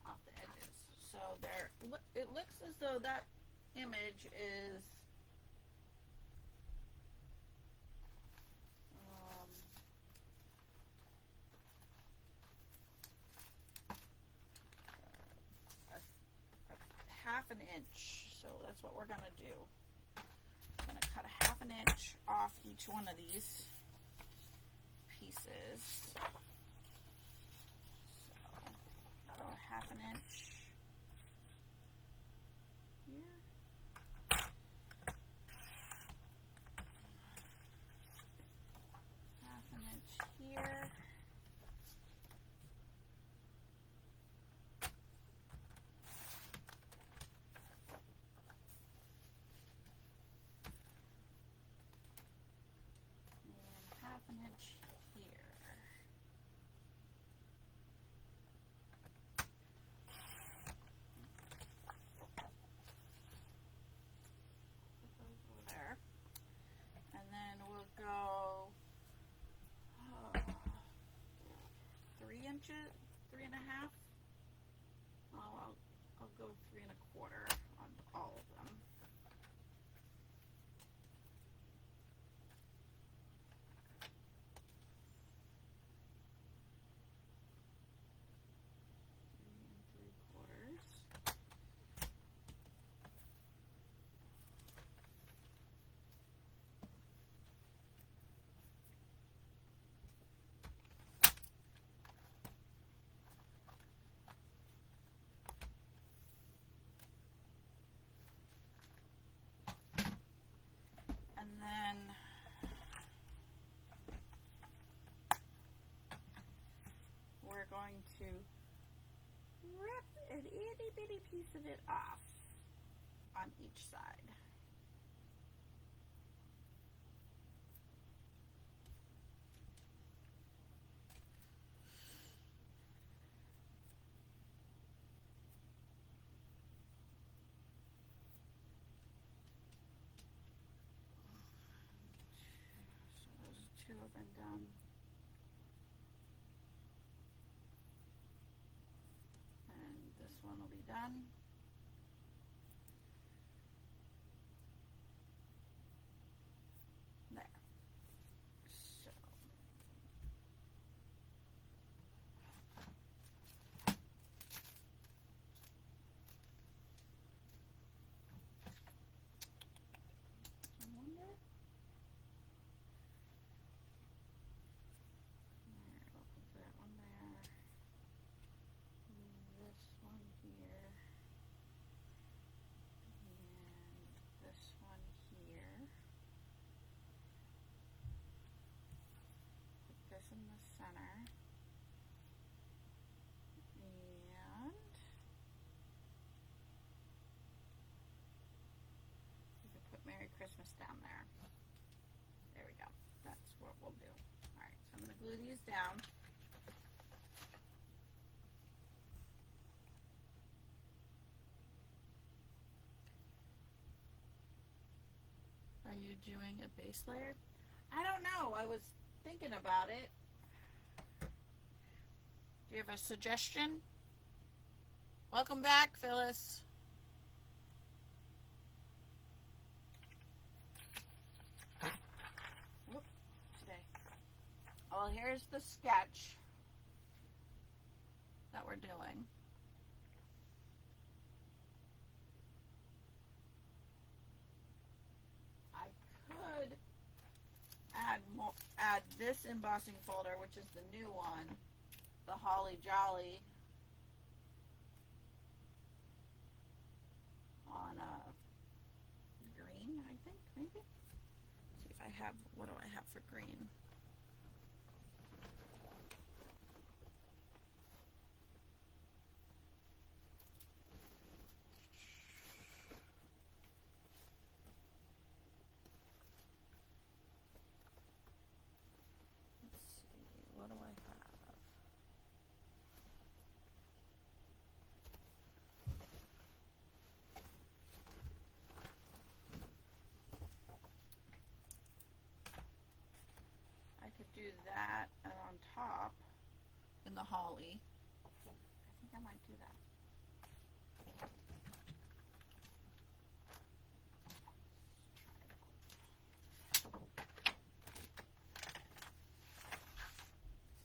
off the edges. So it looks as though that image is a half an inch. So that's what we're going to do. I'm going to cut a half an inch off each one of these pieces. So half an inch here. Half an inch here. And half an inch here. Go 3 inches, 3.5. I'll go 3.25 on all of them. And then we're going to rip an itty bitty piece of it off on each side. Two have been done. And this one will be done. There. So. I wonder. In the center, and you can put Merry Christmas down there. There we go. That's what we'll do. Alright, so I'm going to glue these down. Are you doing a base layer? I don't know. I was thinking about it. Do you have a suggestion? Welcome back, Phyllis. Whoop, today. Well, here's the sketch that we're doing. I could add this embossing folder, which is the new one, the Holly Jolly, on green, I think, maybe. See if have, what do I have for green? Let's see, what do I have? I could do that, and on top, in the holly, I think I might do that.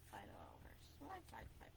Slide it over. Slide, slide, slide.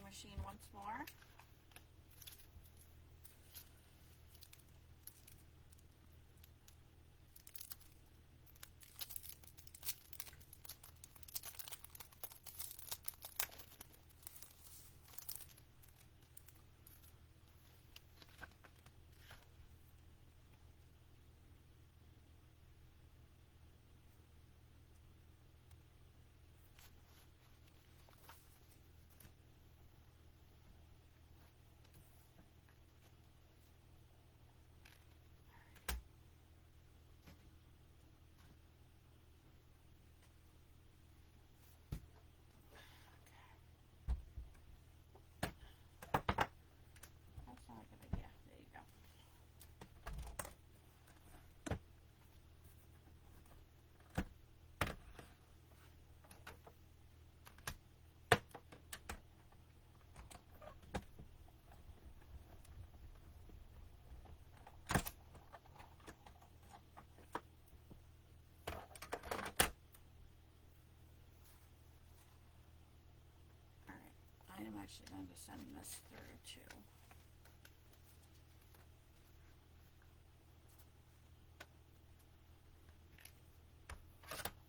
Machine once more. I'm actually going to send this through too.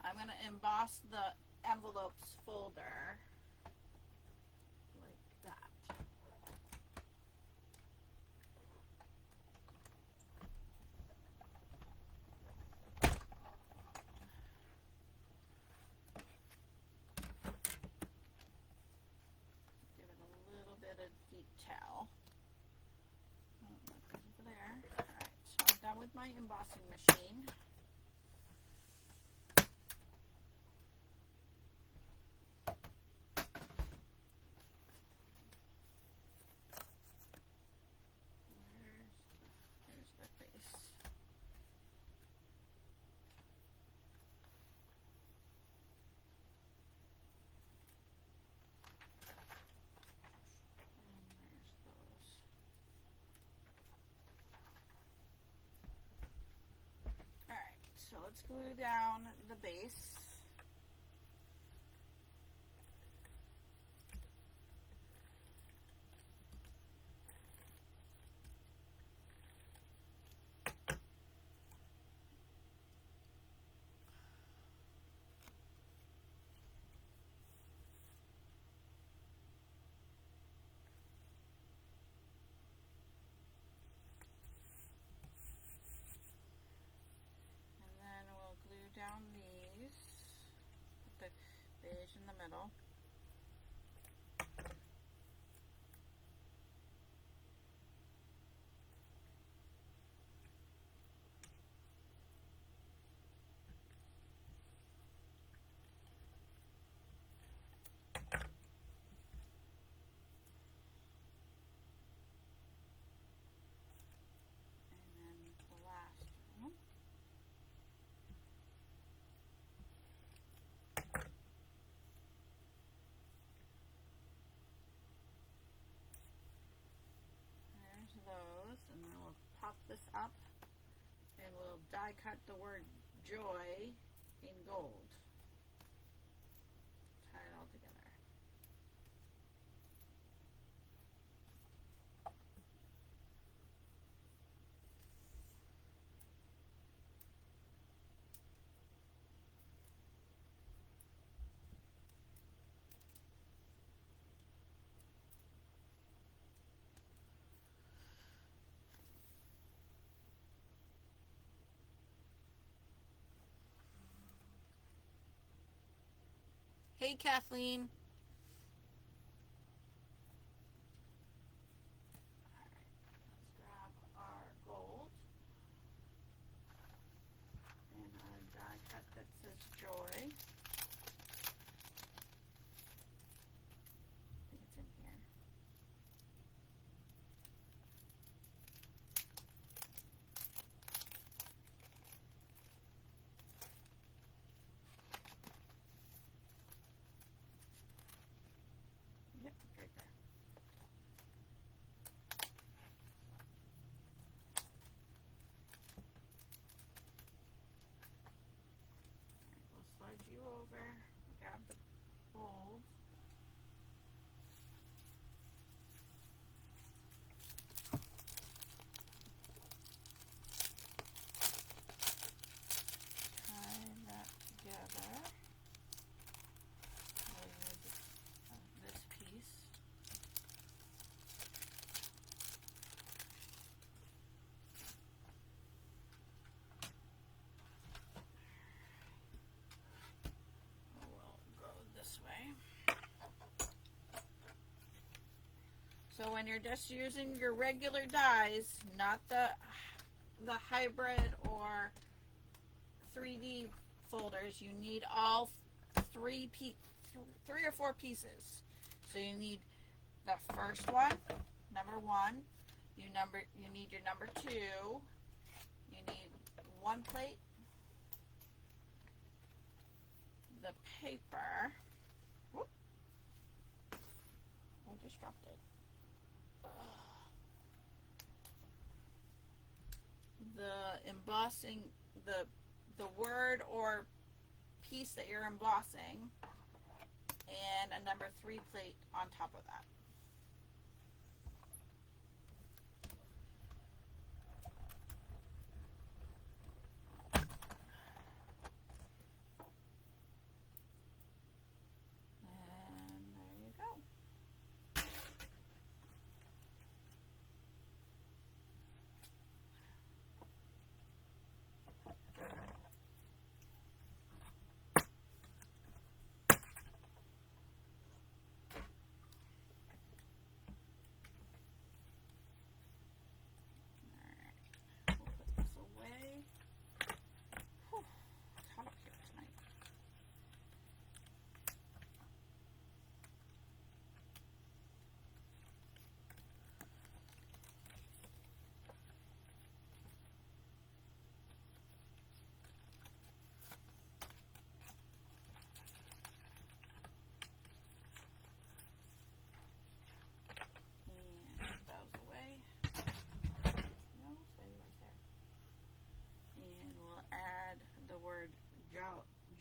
I'm going to emboss the envelopes folder like that. Detail. Over there. Alright, so I'm done with my embossing machine. There's the face. So let's glue down the base. Down these, put the beige in the middle. Those, and then we'll pop this up and we'll die cut the word Joy in gold. Tie it all together. Hey, Kathleen. Let's grab our gold and our die cut that says Joy. I think it's in here. Yep, right there. We'll slide you over, grab the gold. Tie that together. With this piece. We'll go this way. So when you're just using your regular dies, not the hybrid or 3D folders, you need all three or four pieces. So you need the first one, number one. You need your number two. You need one plate, the paper. Whoop. I just dropped it. The embossing, the word or piece that you're embossing, and a number 3 plate on top of that. And there you go.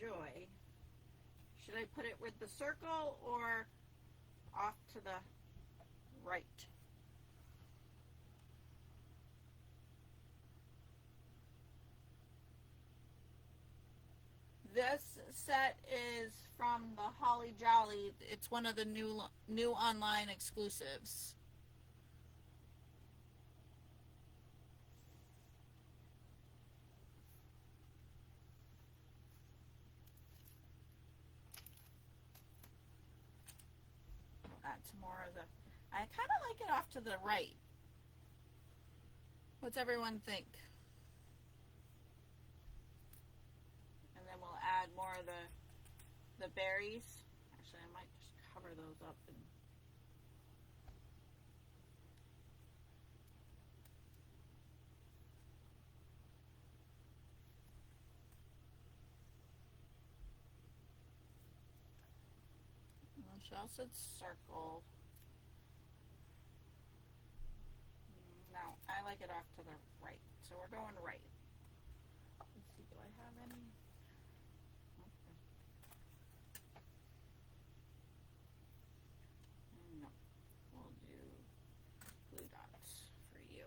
Joy. Should I put it with the circle or off to the right? This set is from the Holly Jolly. It's one of the new online exclusives. That's more of the, I kind of like it off to the right. What's everyone think? And then we'll add more of the berries. Actually, I might just cover those up and she also said circle. No, I like it off to the right. So we're going right. Let's see, Do I have any? Okay. No, we'll do blue dots for you.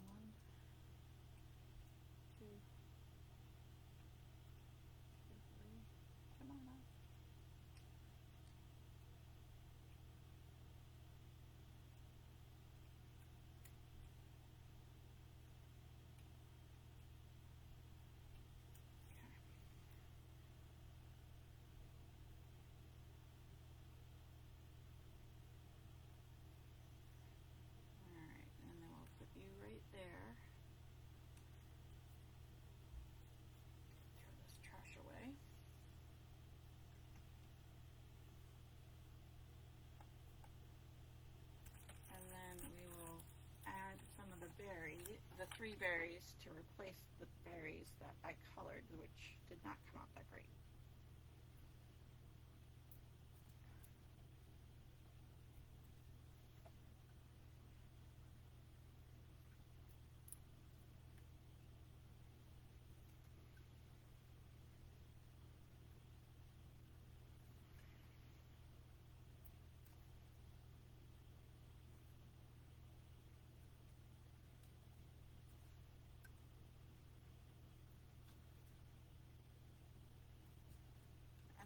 One, two, three. Come on now. Alright, and then we'll put you right there. Throw this trash away. And then we will add some of the three berries to replace the berries that I colored, which did not come out that great.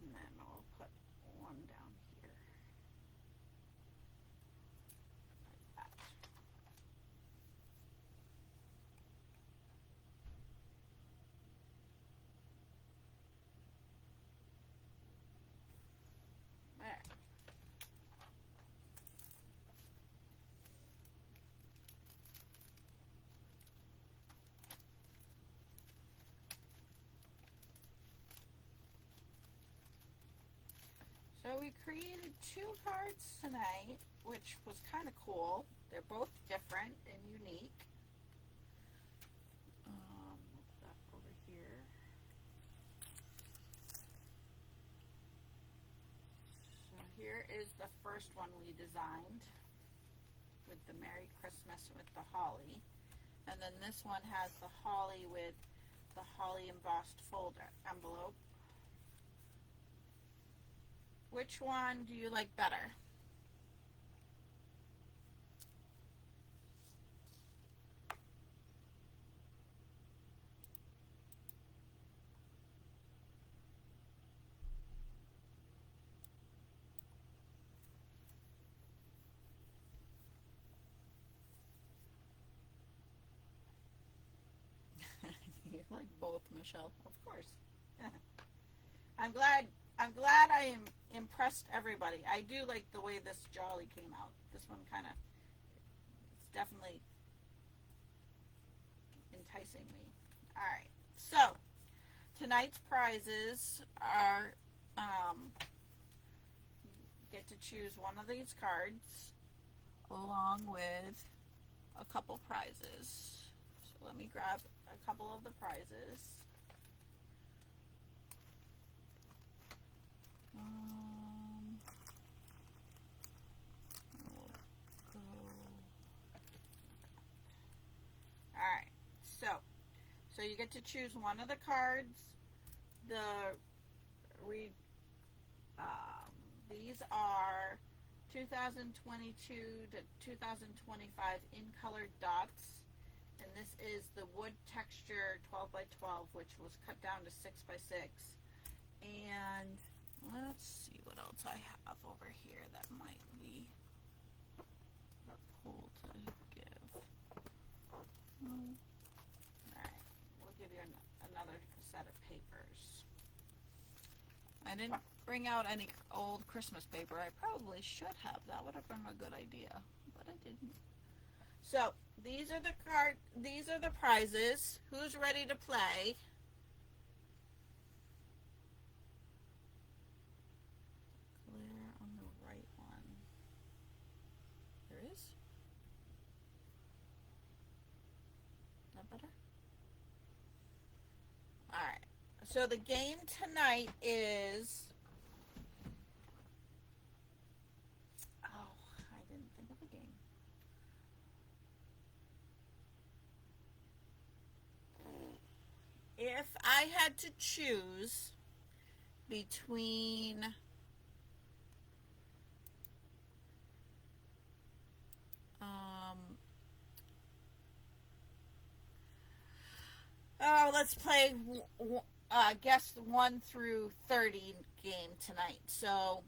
And then I'll put one down here, like that. There. So we created 2 cards tonight, which was kind of cool. They're both different and unique. What's that over here? So here is the first one we designed with the Merry Christmas with the holly. And then this one has the holly with the holly embossed folder envelope. Which one do you like better? You like both, Michelle, of course. I'm glad I impressed everybody. I do like the way this jolly came out. This one kind of, it's definitely enticing me. All right, so tonight's prizes are, get to choose one of these cards along with a couple prizes. So let me grab a couple of the prizes. Alright, so you get to choose one of the cards. These are 2022 to 2025 in colored dots. And this is the wood texture 12 by 12, which was cut down to 6 by 6. And let's see what else I have over here that might be cool to give. Alright, we'll give you another set of papers. I didn't bring out any old Christmas paper. I probably should have. That would have been a good idea, but I didn't. So these are the These are the prizes. Who's ready to play? Clear on the right one. There is. That better? All right. So the game tonight is. Oh, I didn't think of a game. If I had to choose between let's play guess 1 through 30 game tonight. So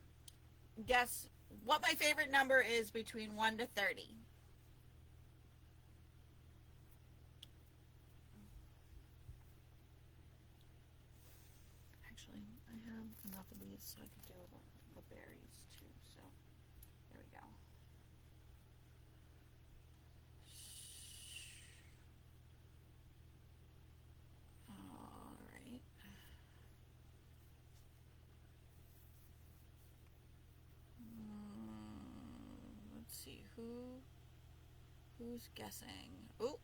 guess what my favorite number is between 1 to 30. Actually, I have enough of these so I can do the berries too. So there we go. All right. Let's see who's guessing. Oh,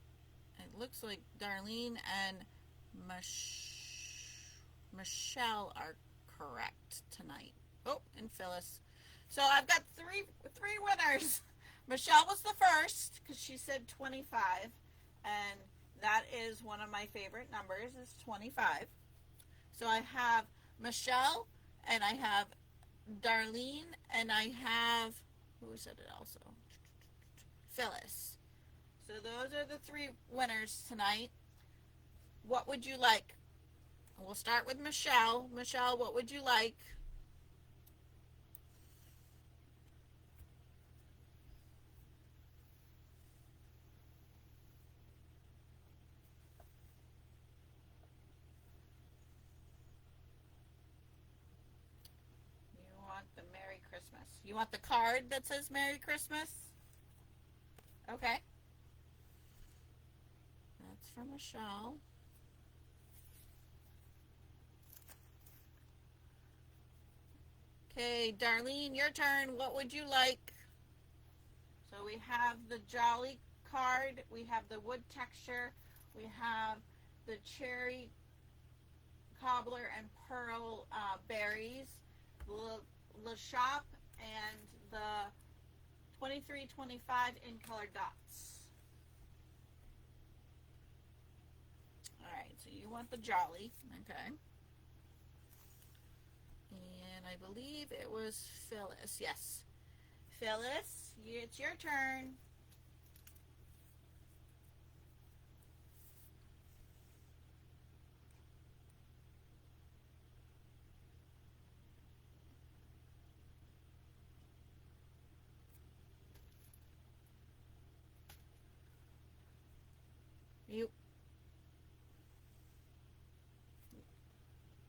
it looks like Darlene and Michelle are correct tonight. Oh, and Phyllis. So I've got three winners. Michelle was the first because she said 25, and that is one of my favorite numbers is 25. So I have Michelle, and I have Darlene, and I have, who said it also? Phyllis. So those are the 3 winners tonight. What would you like? We'll start with Michelle. Michelle, what would you like? You want the Merry Christmas. You want the card that says Merry Christmas? Okay. That's for Michelle. Okay, Darlene, your turn. What would you like? So we have the Jolly card. We have the wood texture. We have the cherry cobbler and pearl berries. Le Shop and the 2325 in colored dots. Alright, so you want the Jolly. Okay. And I believe it was Phyllis. Yes. Phyllis, it's your turn.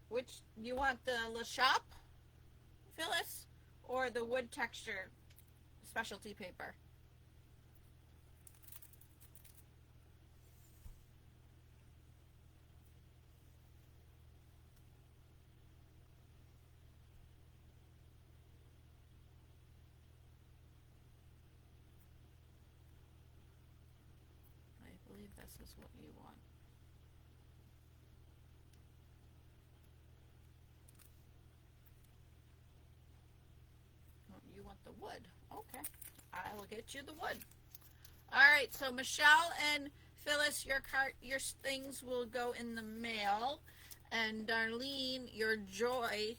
Which, you want the Le Shop, Phyllis, or the wood texture specialty paper? I believe this is what you want. You want the wood. Okay. I will get you the wood. Alright, so Michelle and Phyllis, your things will go in the mail. And Darlene, your joy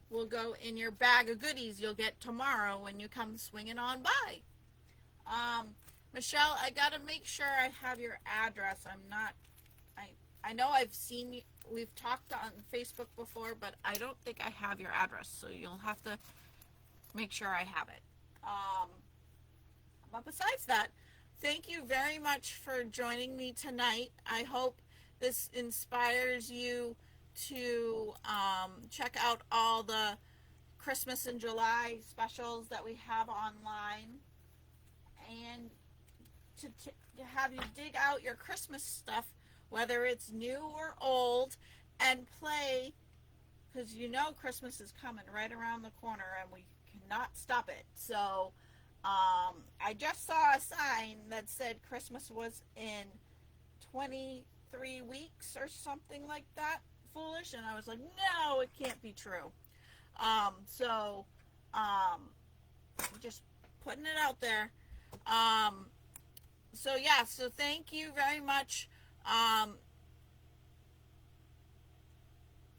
will go in your bag of goodies you'll get tomorrow when you come swinging on by. Michelle, I gotta make sure I have your address. I know I've seen you, we've talked on Facebook before, but I don't think I have your address, so you'll have to make sure I have it. But besides that, thank you very much for joining me tonight. I hope this inspires you to check out all the Christmas in July specials that we have online, and to have you dig out your Christmas stuff, whether it's new or old, and play, because you know Christmas is coming right around the corner and we cannot stop it. So I just saw a sign that said Christmas was in 23 weeks or something like that. Foolish. And I was like, no, it can't be true. So just putting it out there. So yeah, so thank you very much.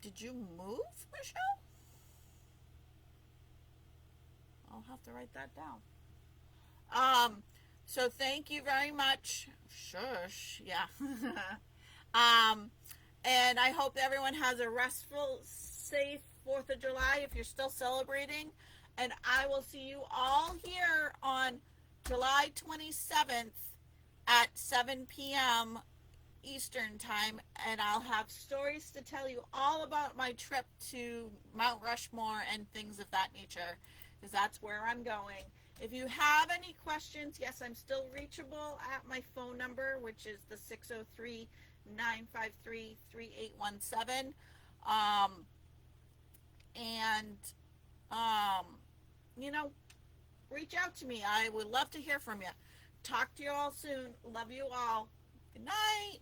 Did you move, Michelle? I'll have to write that down. So thank you very much. Shush, yeah. And I hope everyone has a restful, safe 4th of July if you're still celebrating. And I will see you all here on July 27th at 7 p.m. Eastern time, and I'll have stories to tell you all about my trip to Mount Rushmore and things of that nature, because that's where I'm going. If you have any questions, yes, I'm still reachable at my phone number, which is the 603-953-3817. You know, reach out to me. I would love to hear from you. Talk to you all soon. Love you all. Good night.